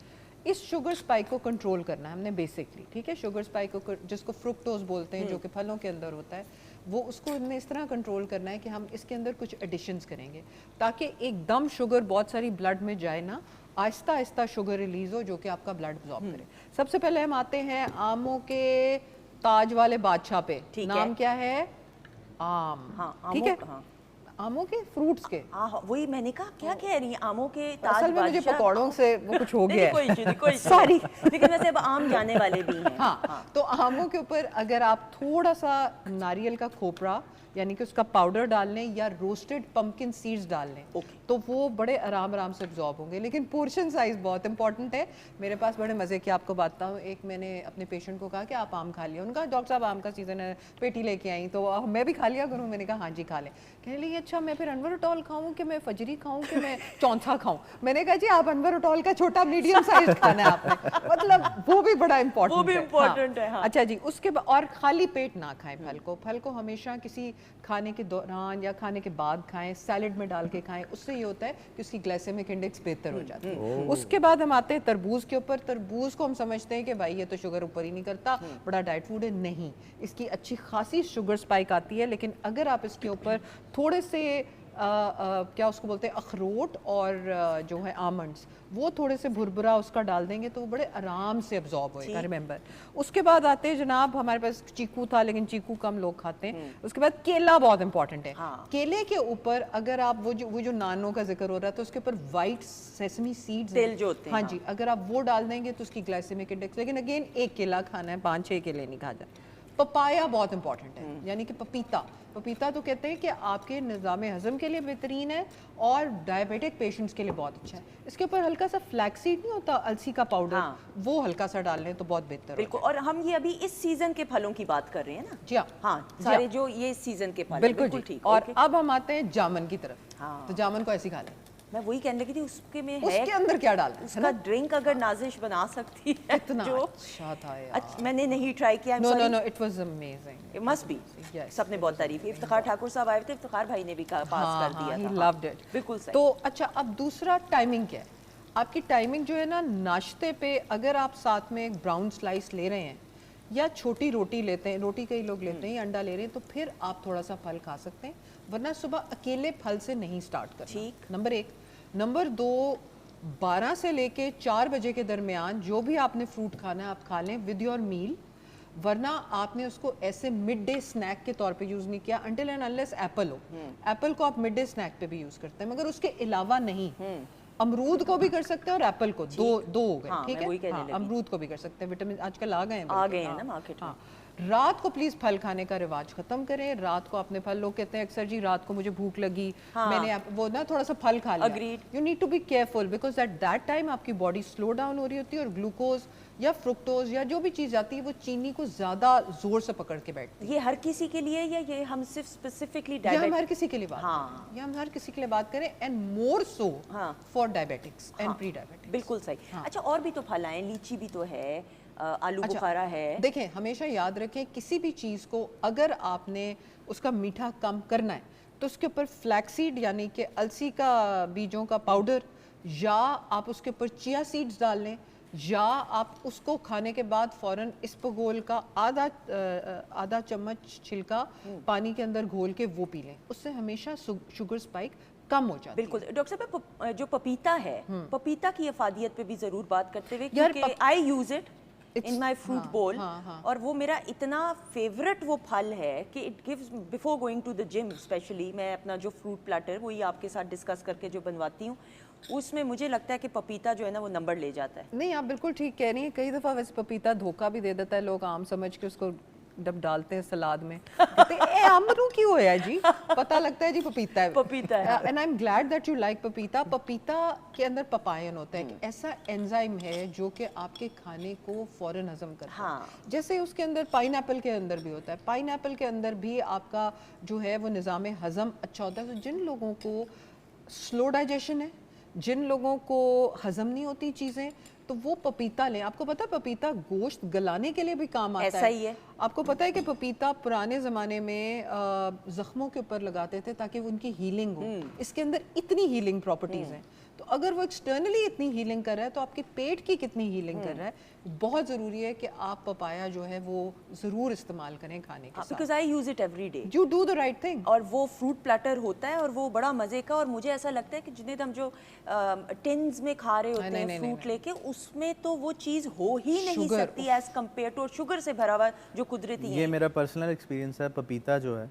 इस शुगर स्पाइक को कंट्रोल करना है हमने बेसिकली, ठीक है। शुगर स्पाइक को, जिसको फ्रुक्टोज बोलते हैं, जो कि फलों के अंदर होता है, वो उसको हमने इस तरह कंट्रोल करना है कि हम इसके अंदर कुछ एडिशंस करेंगे ताकि एकदम शुगर बहुत सारी ब्लड में जाए ना, आहिस्ता आहिस्ता शुगर रिलीज हो जो कि आपका ब्लड अब्जॉर्ब करे। सबसे पहले हम आते हैं आमों के ताज वाले बादशाह पे। नाम क्या है? आम। हाँ, ठीक है, आमों के, फ्रूट्स के। वही मैंने कहा, क्या कह रही हैं आमों के ताज? असल में मुझे पकौड़ों से वो कुछ हो गया है, कोई सॉरी, लेकिन वैसे अब आम जाने वाले भी हैं। हाँ, तो आमों के ऊपर अगर आप थोड़ा सा नारियल का खोपरा यानी कि उसका पाउडर डाल लें या रोस्टेड पंपकिन सीड्स डाल लें, तो वो बड़े आराम से एब्जॉर्ब होंगे। लेकिन पोर्शन साइज बहुत इंपॉर्टेंट है। मेरे पास बड़े मज़े की आपको बताता हूँ, एक मैंने अपने पेशेंट को कहा कि आप आम खा लिया, उनका डॉक्टर साहब आम का सीज़न है, पेटी लेके आई, तो मैं भी खा लिया करूँ। मैंने कहा हाँ जी खा लें। कहने लगी अच्छा मैं फिर अनवरटॉल खाऊँ कि मैं फजरी खाऊँ कि मैं चौंथा खाऊँ? मैंने कहा जी आप अनवरटॉल का छोटा मीडियम साइज खाना है आपने, मतलब वो भी बड़ा इम्पोर्टेंट है। अच्छा जी, उसके बाद और खाली पेट ना खाएं फल को हमेशा किसी खाने के दौरान या खाने के बाद खाएं, सैलेड में डाल के खाएं, उससे ये होता है कि उसकी ग्लाइसेमिक इंडेक्स बेहतर हो जाती है। उसके बाद हम आते हैं तरबूज के ऊपर। तरबूज को हम समझते हैं कि भाई ये तो शुगर ऊपर ही नहीं करता, बड़ा डाइट फूड है। नहीं, इसकी अच्छी खासी शुगर स्पाइक आती है, लेकिन अगर आप इसके ऊपर थोड़े से क्या उसको बोलते हैं अखरोट और जो है आमंड्स, वो थोड़े से भुरभुरा उसका डाल देंगे तो वो बड़े आराम से अब्जॉर्ब होएगा। रिमेंबर, उसके बाद आते हैं जनाब, हमारे पास चीकू था लेकिन चीकू कम लोग खाते हैं। उसके बाद केला बहुत इंपॉर्टेंट है। केले के ऊपर अगर आप वो जो नानों का जिक्र हो रहा है तो उसके ऊपर वाइट सेसमी सीड्स, तेल जो होते हैं, हाँ जी, अगर आप वो डाल देंगे तो उसकी ग्लाइसेमिक इंडेक्स, लेकिन अगेन एक केला खाना है, 5-6 केले नहीं खा जाए। पपाया बहुत इंपॉर्टेंट है, यानी कि पपीता तो कहते हैं कि आपके निज़ाम हज़म के लिए बेहतरीन है और डायबिटिक पेशेंट्स के लिए बहुत अच्छा है। इसके ऊपर हल्का सा फ्लैक्सीड नहीं होता, अलसी का पाउडर, वो हल्का सा डाल लें तो बहुत बेहतर बिल्कुल। और हम ये अभी इस सीजन के फलों की बात कर रहे हैं ना? जी हाँ, हाँ, सारे जो ये सीजन के फल हैं, बिल्कुल ठीक। और अब हम आते हैं जामुन की तरफ। हाँ। तो जामुन को ऐसे खा लें। मैं वही कहने लगी थी, उसके में है, उसके अंदर क्या डालना है उसका ड्रिंक अगर नाजिश बना सकती है इतना जो अच्छा था यार। मैंने नहीं ट्राई किया। No it was amazing, it must be. सबने बहुत तारीफ की। इफ्तिखार ठाकुर साहब आए थे, इफ्तिखार भाई ने भी पास कर दिया था। He loved it. बिल्कुल सही। तो अच्छा, अब दूसरा टाइमिंग क्या है आपकी? टाइमिंग जो है ना, नाश्ते पे अगर आप साथ में एक ब्राउन स्लाइस ले रहे हैं या छोटी रोटी लेते हैं, रोटी कई लोग लेते हैं, या अंडा ले रहे हैं, तो फिर आप थोड़ा सा फल खा सकते हैं, वरना सुबह अकेले फल से नहीं स्टार्ट करना। ठीक। नंबर 1। नंबर 2, 12 से लेके 4 बजे के दरमियान जो भी आपने फ्रूट खाना है आप खा लें विद योर मील, वरना आपने उसको ऐसे मिड डे स्नैक के तौर पे यूज़ नहीं किया अनटिल एंड अनलेस एप्पल हो। एप्पल को आप मिड डे स्नैक पे भी यूज़ करते हैं, मगर उसके अलावा नहीं। अमरूद को भी कर सकते हैं और एप्पल को, दो हो गए, ठीक है। अमरूद को भी कर सकते हैं, विटामिन आजकल आ गए हैं ना मार्केट में। रात को प्लीज फल खाने का रिवाज खत्म करें। रात को अपने फल, लोग कहते हैं अक्सर जी रात को मुझे भूख लगी, मैंने वो ना थोड़ा सा फल खा लिया। You need to be careful because at that time आपकी बॉडी स्लो डाउन हो रही होती है और ग्लूकोज या फ्रुक्टोज या जो भी चीज़ आती है वो चीनी को ज़्यादा जोर से पकड़ के बैठती है। ये हर किसी के लिए या ये हम सिर्फ स्पेसिफिकली हम हर किसी के लिए बात करें, या हम हर किसी के लिए बात करें, and more so for diabetics and pre diabetics. बिल्कुल सही। अच्छा, और भी तो फल आए, लीची भी तो है, आलू बुखारा है। देखें, हमेशा याद रखें किसी भी चीज़ को अगर आपने उसका मीठा कम करना है तो उसके ऊपर फ्लैक्सीड यानी कि अलसी का बीजों का पाउडर, या आप उसके ऊपर चिया सीड्स डाल लें, या आप उसको खाने के बाद फौरन इसबगोल का आधा चम्मच छिलका पानी के अंदर घोल के वो पी लें, उससे हमेशा शुगर स्पाइक कम हो जाती है। बिल्कुल। डॉक्टर साहब, जो पपीता है, पपीता की अफादियत पे भी जरूर बात करते हुए, क्योंकि I use it in my fruit bowl, और वो मेरा इतना फेवरेट वो फल है कि it gives, before going to the gym specially, मैं अपना जो फ्रूट प्लाटर वही आपके साथ डिस्कस करके जो बनवाती हूँ, उसमें मुझे लगता है कि पपीता जो है ना वो नंबर ले जाता है। नहीं, आप बिल्कुल ठीक कह रही हैं। कई दफ़ा वैसे पपीता धोखा भी दे देता है, लोग आम समझ के उसको जब डालते हैं सलाद में कहते हैं आमरू क्यों है जी, पता लगता है जी पपीता है। पपीता है। And I am glad that you like पपीता। पपीता के अंदर पपायन होता है, ऐसा एंजाइम है जो कि आपके खाने को फौरन हजम करता है। जैसे उसके अंदर पाइनएप्पल के अंदर भी होता है, पाइनएप्पल के अंदर भी आपका जो है वो निज़ाम हजम अच्छा होता है। तो जिन लोगों को स्लो डाइजेशन है, जिन लोगों को हजम नहीं होती चीज़ें, तो वो पपीता लें। आपको पता है पपीता गोश्त गलाने के लिए भी काम आता है। ऐसा ही है। आपको पता है कि पपीता पुराने ज़माने में ज़ख्मों के ऊपर लगाते थे ताकि उनकी हीलिंग हो। इसके अंदर इतनी हीलिंग प्रॉपर्टीज़ हैं, तो अगर वो एक्सटर्नली इतनी हीलिंग कर रहा है तो आपके पेट की कितनी हीलिंग कर रहा है। बहुत ज़रूरी है कि आप पपाया जो है वो ज़रूर इस्तेमाल करें खाने के साथ। Because I use it every day. You do the right thing. और वो फ्रूट प्लेटर होता है और वो बड़ा मज़े का, और मुझे ऐसा लगता है कि जिन्हें हम जो टिन्स में खा रहे होते हैं फ्रूट लेके, उसमें तो वो चीज़ हो ही नहीं सकती एज कम्पेयर टू शुगर से भरा हुआ जो कुदरती है। ये मेरा पर्सनल एक्सपीरियंस है। पपीता जो है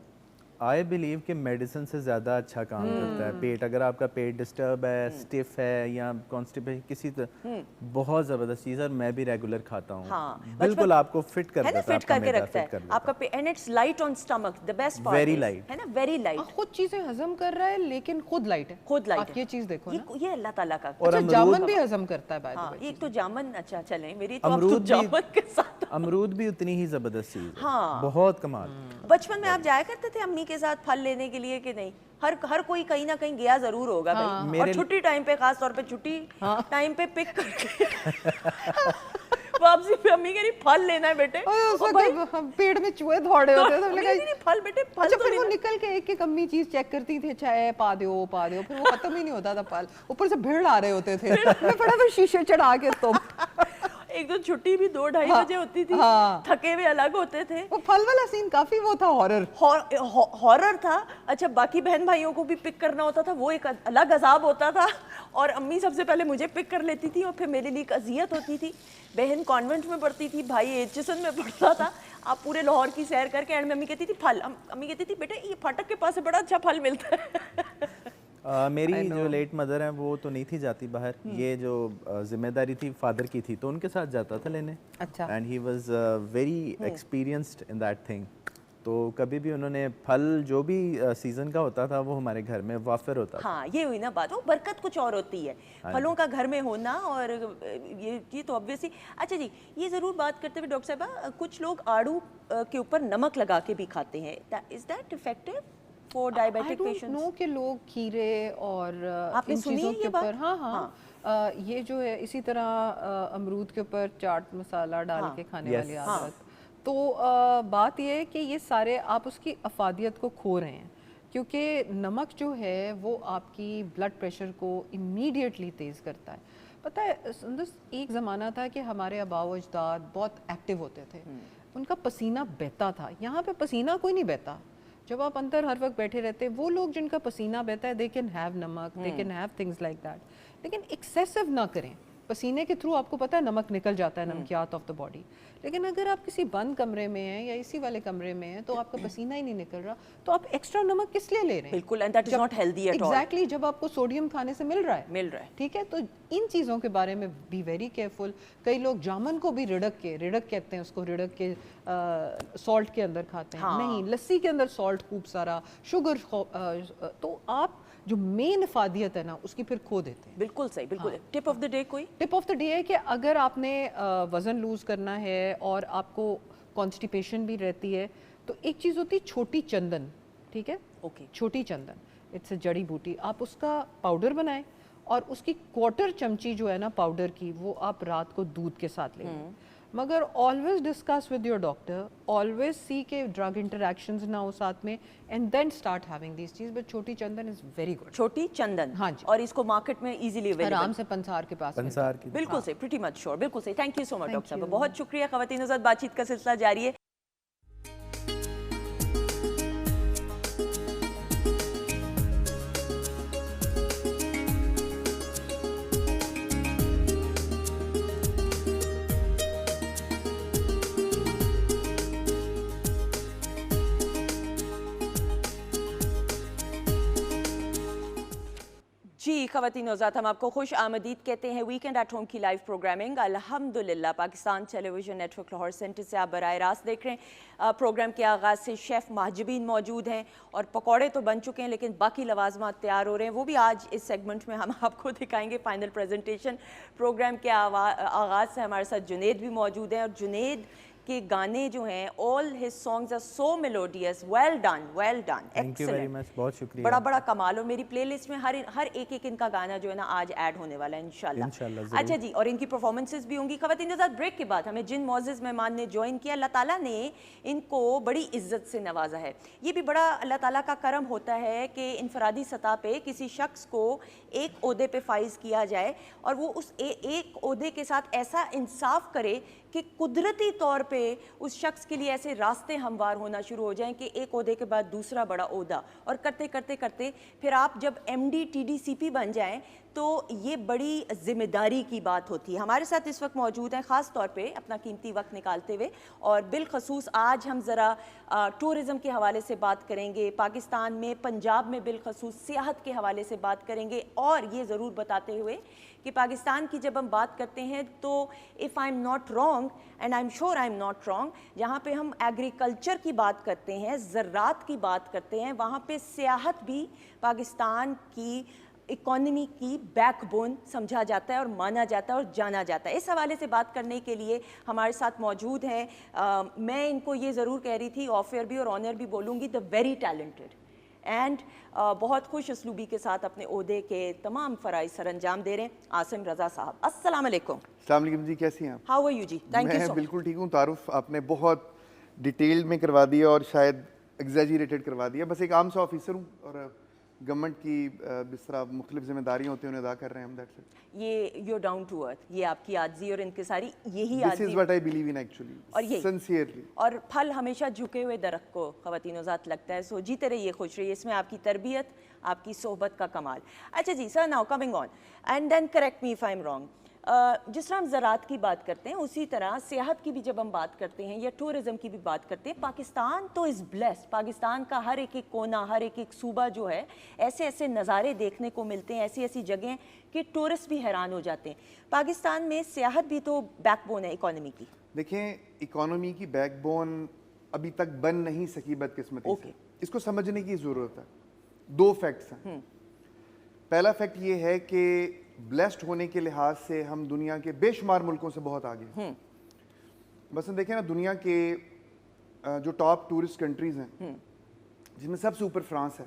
आई बिलीव कि मेडिसिन से ज़्यादा अच्छा काम करता है। पेट, अगर आपका पेट डिस्टर्ब है, स्टिफ है या कॉन्स्टिपेशन किसी तरह, बहुत ज़बरदस्त चीज़ है और मैं भी रेगुलर खाता हूँ। बिल्कुल आपको फिट कर देता है, फिट करके रखता है आपका पेट, and it's light on stomach, the best part very light है ना, वेरी लाइट। खुद चीज़ें हजम कर रहा है लेकिन खुद लाइट है, खुद लाइट आप ये चीज़ देखो ना। ये अल्लाह ताला का। अच्छा, जामुन भी हजम करता है। हाँ, एक तो जामुन, अच्छा चलें मेरी तो अब जामुन के साथ अमरूद भी उतनी ही ज़बरदस्त चीज़ है। हाँ, बहुत कमाल। बचपन में आप जाया करते थे अम्मी के साथ फल लेने के लिए कि नहीं? हर कोई कहीं ना कहीं गया जरूर होगा भाई। और छुट्टी टाइम पे, खास तौर पे छुट्टी टाइम पे पिक करके वापसी पे अम्मी कह रही फल लेना है बेटे, पेट में चूहे दौड़े होते थे, नहीं फल बेटे फल। अच्छा, फिर वो निकल के एक अम्मी चीज चेक करती थी, अच्छा है पा दो, फिर वो खत्म ही नहीं होता था फल, ऊपर से भीड़ आ रहे होते थे, मैं फटाफट शीशे चढ़ा के तो एक तो छुट्टी भी 2-2:30 बजे होती थी, थके हुए अलग होते थे। वो फल वाला सीन काफी वो था, हॉरर था। अच्छा, बाकी बहन भाइयों को भी पिक करना होता था, वो एक अलग अजाब होता था। और अम्मी सबसे पहले मुझे पिक कर लेती थी और फिर मेरे लिए एक अजियत होती थी। बहन कॉन्वेंट में पढ़ती थी, भाई एचएसएन में पढ़ता था। आप पूरे लाहौर की सैर करके एंड में अम्मी कहती थी फल, अम्मी कहती थी बेटा ये फाटक के पास से बड़ा अच्छा फल मिलता है। मेरी जो लेट मदर हैं वो तो नहीं थी जाती बाहर, ये जो जिम्मेदारी थी फादर की थी, तो उनके साथ जाता था लेने। अच्छा। And he was very experienced in that thing. तो कभी भी उन्होंने फल जो भी सीज़न का होता था वो हमारे घर में वाफिर होता था। हाँ, ये हुई ना बात, वो बरकत कुछ और होती है फलों का घर में होना। और ये तो ऑब्वियसली। अच्छा जी, ये ज़रूर बात करते हुए डॉक्टर साहबा, कुछ लोग आड़ू के ऊपर नमक लगा के भी खाते हैं, is that effective for diabetic patients? No के लोग खीरे और आपने इन सुनी चीज़ों है के ये बात? ऊपर, हाँ, ये जो है इसी तरह अमरूद के ऊपर चाट मसाला डाल के खाने वाली आदत। तो बात ये है कि ये सारे आप उसकी अफादियत को खो रहे हैं, क्योंकि नमक जो है वो आपकी ब्लड प्रेशर को इमीडिएटली तेज़ करता है। पता है सुंदर, एक ज़माना था कि हमारे आबा व अजदाद बहुत एक्टिव होते थे, उनका पसीना बहता था। यहाँ पे पसीना कोई नहीं बहता। जब आप अंदर हर वक्त बैठे रहते हैं, वो लोग जिनका पसीना बहता है, दे कैन हैव नमक, they can have things like that, लेकिन एक्सेसिव ना करें। पसीने के थ्रू आपको पता है नमक निकल जाता है, नमकियात ऑफ द बॉडी। लेकिन अगर आप किसी बंद कमरे में हैं या इसी वाले कमरे में हैं तो आपका पसीना ही नहीं निकल रहा, तो आप एक्स्ट्रा नमक किस लिए ले रहे हैं? बिल्कुल, and that is not healthy at all. Exactly, जब आपको सोडियम खाने से मिल रहा है, ठीक है, तो इन चीज़ों के बारे में बी वेरी केयरफुल। कई लोग जामुन को भी रिड़क कहते हैं उसको, रिड़क के सॉल्ट के अंदर खाते हैं। नहीं, लस्सी के अंदर सॉल्ट खूब सारा, शुगर, तो आप जो मेन इफादियत है ना उसकी फिर खो देते हैं। बिल्कुल सही, बिल्कुल। टिप ऑफ द डे कोई? टिप ऑफ द डे है कि अगर आपने वज़न लूज़ करना है और आपको कॉन्स्टिपेशन भी रहती है, तो एक चीज़ होती है छोटी चंदन, ठीक है, ओके, छोटी चंदन, इट्स अ जड़ी बूटी। आप उसका पाउडर बनाएं और उसकी 1/4 चमची जो है ना पाउडर की, वो आप रात को दूध के साथ लें। मगर always discuss with your doctor, always see के ड्रग इंटरैक्शंस ना हो साथ में, and then start having this चीज। बट छोटी चंदन इज वेरी गुड। छोटी चंदन, हाँ जी, और इसको मार्केट में इजीली अवेलेबल, आराम से पंसार के पास, पंसार की, बिल्कुल सही, प्रीटी मच श्योर, बिल्कुल सही। Thank you so much doctor साहब, बहुत शुक्रिया। ख़वातीन के साथ बातचीत का सिलसिला जारी है। जी ख़वातीन नौज़ात, हम आपको खुश आमदीद कहते हैं वीकेंड एट होम की लाइव प्रोग्रामिंग अल्हम्दुलिल्लाह Pakistan television network Lahore centre से आप बराह रास्त देख रहे हैं। प्रोग्राम के आगाज़ से शेफ़ माहजबीन मौजूद हैं और पकौड़े तो बन चुके हैं, लेकिन बाकी लवाज़मात तैयार हो रहे हैं, वो भी आज इस सेगमेंट में हम आपको दिखाएंगे। फाइनल प्रेजेंटेशन प्रोग्राम के आगाज़ से हमारे साथ जुनेद भी मौजूद हैं, और जुनेद के गाने जो हैं, all his songs are so melodious, well done, thank you very much, बहुत शुक्रिया, बड़ा बड़ा कमाल। और मेरी प्लेलिस्ट में हर एक इनका गाना जो है ना आज ऐड होने वाला है इंशाल्लाह। अच्छा जी, और इनकी परफॉर्मेंसेस भी होंगी। ख़वातीन के साथ ब्रेक के बाद हमें जिन मौज़िज़ मेहमान ने ज्वाइन किया, अल्लाह ताला ने इनको बड़ी इज्जत से नवाजा है। ये भी बड़ा अल्लाह ताला का करम होता है कि इनफरादी सतह पे किसी शख्स को एक ओहदे पे फाइज किया जाए और वो उस एक ओहदे के साथ ऐसा इंसाफ करे कि कुदरती तौर पे उस शख्स के लिए ऐसे रास्ते हमवार होना शुरू हो जाएं कि एक ओहदे के बाद दूसरा बड़ा ओहदा, और करते करते करते फिर आप जब MD TDCP बन जाएं तो ये बड़ी ज़िम्मेदारी की बात होती है। हमारे साथ इस वक्त मौजूद हैं ख़ास तौर पे अपना कीमती वक्त निकालते हुए, और बिलखसूस आज हम ज़रा टूरिज़म के हवाले से बात करेंगे, पाकिस्तान में पंजाब में बिलखसूस सियाहत के हवाले से बात करेंगे, और ये ज़रूर बताते हुए कि पाकिस्तान की जब हम बात करते हैं तो if I am not wrong, and I am sure I am not wrong, जहाँ पे हम एग्रीकल्चर की बात करते हैं, ज़राअत की बात करते हैं, वहाँ पे सियाहत भी पाकिस्तान की इकॉनमी की बैकबोन समझा जाता है और माना जाता है और जाना जाता है। इस हवाले से बात करने के लिए हमारे साथ मौजूद हैं, मैं इनको ये ज़रूर कह रही थी, ऑफ एयर भी और ऑन एयर भी बोलूँगी, द वेरी टैलेंटेड एंड बहुत खुश असलूबी के साथ अपने ओहदे के तमाम फ़राइज़ सर अंजाम दे रहे हैं, आसिम रज़ा साहब। अस्सलाम वालेकुम। अस्सलाम वालेकुम जी, कैसी हैं आप? हाउ आर यू जी? Thank you so much. मैं बिल्कुल ठीक हूँ। तारुफ आपने बहुत डिटेल में करवा दिया और शायद एग्जैजरेटेड करवा दिया। बस एक आम सा ऑफिसर हूँ और गवर्नमेंट की जिस तरह मुख्तलिफ जिम्मेदारियाँ होती हैं उन्हें अदा कर रहे हैं हम, that's it. ये योर डाउन टू अर्थ, ये आपकी आजी और इनकिसारी, यही This is आजी what I believe in actually, और यही sincerely. और फल हमेशा झुके हुए दरख्त को ख़वातीनो ज़ात लगता है। सो जीते रहिए, खुश रहिए, इसमें आपकी तरबियत, आपकी सोहबत का कमाल। अच्छा जी sir, now coming on and then correct me if I am wrong. जिस तरह हम ज़राअत की बात करते हैं उसी तरह सियाहत की भी जब हम बात करते हैं या टूरिज़म की भी बात करते हैं, पाकिस्तान तो इज़ ब्लेस्ड। पाकिस्तान का हर एक एक कोना, हर एक एक सूबा जो है, ऐसे ऐसे नज़ारे देखने को मिलते हैं, ऐसी ऐसी जगहें कि टूरिस्ट भी हैरान हो जाते हैं। पाकिस्तान में सियाहत भी तो बैकबोन है इकॉनमी की। देखें, इकोनॉमी की बैकबोन अभी तक बन नहीं सकी बदकिस्मती से। इसको समझने की ज़रूरत है। दो फैक्ट्स हैं। पहला फैक्ट ये है कि ब्लेस्ड होने के लिहाज से हम दुनिया के बेशुमार मुल्कों से बहुत आगे हैं। बस देखें ना, दुनिया के जो टॉप टूरिस्ट कंट्रीज़ हैं, जिसमें सबसे ऊपर फ्रांस है।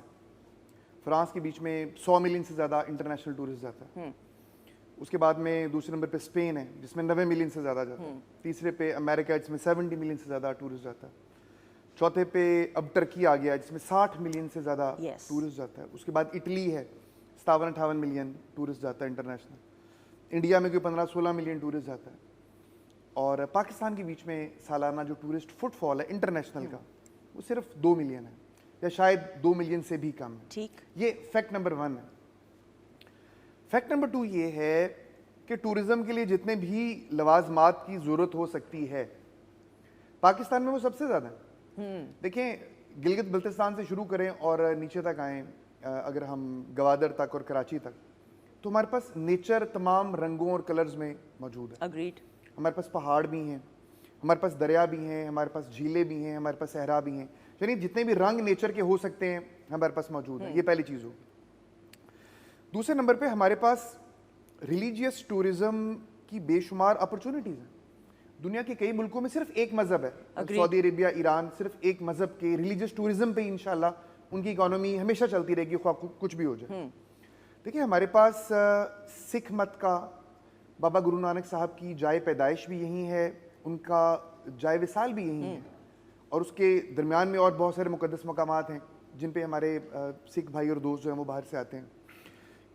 फ्रांस के बीच में 100 मिलियन से ज़्यादा इंटरनेशनल टूरिस्ट जाता है। उसके बाद में दूसरे नंबर पे स्पेन है, जिसमें 90 मिलियन से ज़्यादा जाता है। तीसरे पे अमेरिका, जिसमें 70 मिलियन से ज़्यादा टूरिस्ट जाता है। चौथे पे अब टर्की आ गया, जिसमें 60 मिलियन से ज़्यादा टूरिस्ट जाता है। उसके बाद इटली है, 57-58 मिलियन टूरिस्ट जाता है इंटरनेशनल। इंडिया में कोई 15-16 मिलियन टूरिस्ट जाता है। और पाकिस्तान के बीच में सालाना जो टूरिस्ट फुटफॉल है इंटरनेशनल का, वो सिर्फ 2 मिलियन है, या शायद 2 मिलियन से भी कम है। ठीक, ये फैक्ट नंबर 1 है। फैक्ट नंबर 2 ये है कि टूरिज्म के लिए जितने भी लवाजमात की ज़रूरत हो सकती है, पाकिस्तान में वो सबसे ज़्यादा है। देखें, गिलगित बल्तिस्तान से शुरू करें और नीचे तक आएँ, अगर हम गवादर तक और कराची तक, तो हमारे पास नेचर तमाम रंगों और कलर्स में मौजूद है। अग्रीड। हमारे पास पहाड़ भी हैं, हमारे पास दरिया भी हैं, हमारे पास झीलें भी हैं, हमारे पास सहरा भी हैं। यानी जितने भी रंग नेचर के हो सकते हैं हमारे पास मौजूद है। ये पहली चीज़ होगी। दूसरे नंबर पे हमारे पास रिलीजियस टूरिज्म की बेशुमार अपॉर्चुनिटीज़ हैं। दुनिया के कई मुल्कों में सिर्फ एक मज़हब है, सऊदी अरेबिया, ईरान, सिर्फ एक मज़हब के रिलीजियस टूरिज्म पे इंशाल्लाह उनकी इकोनॉमी हमेशा चलती रहेगी, कुछ भी हो जाए। देखिए, हमारे पास सिख मत का बाबा गुरु नानक साहब की जाए पैदाइश भी यहीं है, उनका जाए विसाल भी यहीं है, और उसके दरमियान में और बहुत सारे मुकद्दस मकामात हैं जिन पे हमारे सिख भाई और दोस्त जो हैं वो बाहर से आते हैं।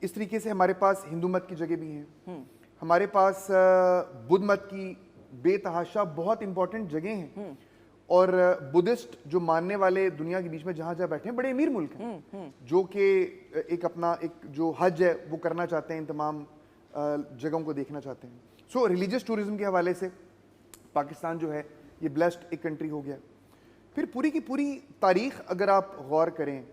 इस तरीके से हमारे पास हिंदू मत की जगह भी हैं। हमारे पास बुद्ध मत की बेतहाशा बहुत इंपॉर्टेंट जगह हैं, और बुद्धिस्ट जो मानने वाले दुनिया के बीच में जहाँ जहाँ बैठे हैं, बड़े अमीर मुल्क हैं, जो कि एक अपना एक जो हज है वो करना चाहते हैं, इन तमाम जगहों को देखना चाहते हैं। सो रिलीजियस टूरिज्म के हवाले से पाकिस्तान जो है ये ब्लेस्ड एक कंट्री हो गया। फिर पूरी की पूरी तारीख अगर आप गौर करें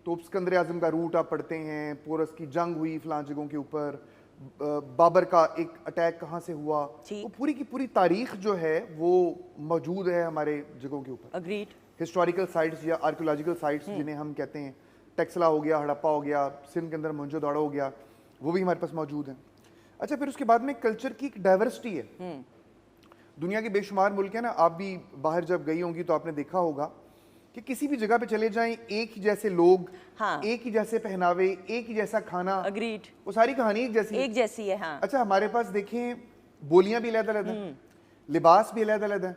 तो सिकंदर आज़म का रूट आप पढ़ते हैं, पोरस की जंग हुई फलां जगहों के ऊपर, बाबर का एक अटैक कहाँ से हुआ, वो पूरी की पूरी तारीख जो है वो मौजूद है हमारे जगहों के ऊपर। अग्रीड। हिस्टोरिकल साइट्स या आर्कियोलॉजिकल साइट्स जिन्हें हम कहते हैं, टेक्सला हो गया, हड़प्पा हो गया, सिंध के अंदर मोहनजोदड़ो हो गया, वो भी हमारे पास मौजूद हैं। अच्छा, फिर उसके बाद में कल्चर की एक डाइवर्सिटी है। दुनिया के बेशुमार मुल्क हैं ना, आप भी बाहर जब गई होंगी तो आपने देखा होगा कि किसी भी जगह पे चले जाएं, एक ही जैसे लोग, एक ही जैसे पहनावे, एक ही जैसा खाना। अग्रीड। वो सारी कहानी एक जैसी है। हाँ। अच्छा, हमारे पास देखें बोलियां भी अलग-अलग हैं, लिबास भी अलग-अलग हैं,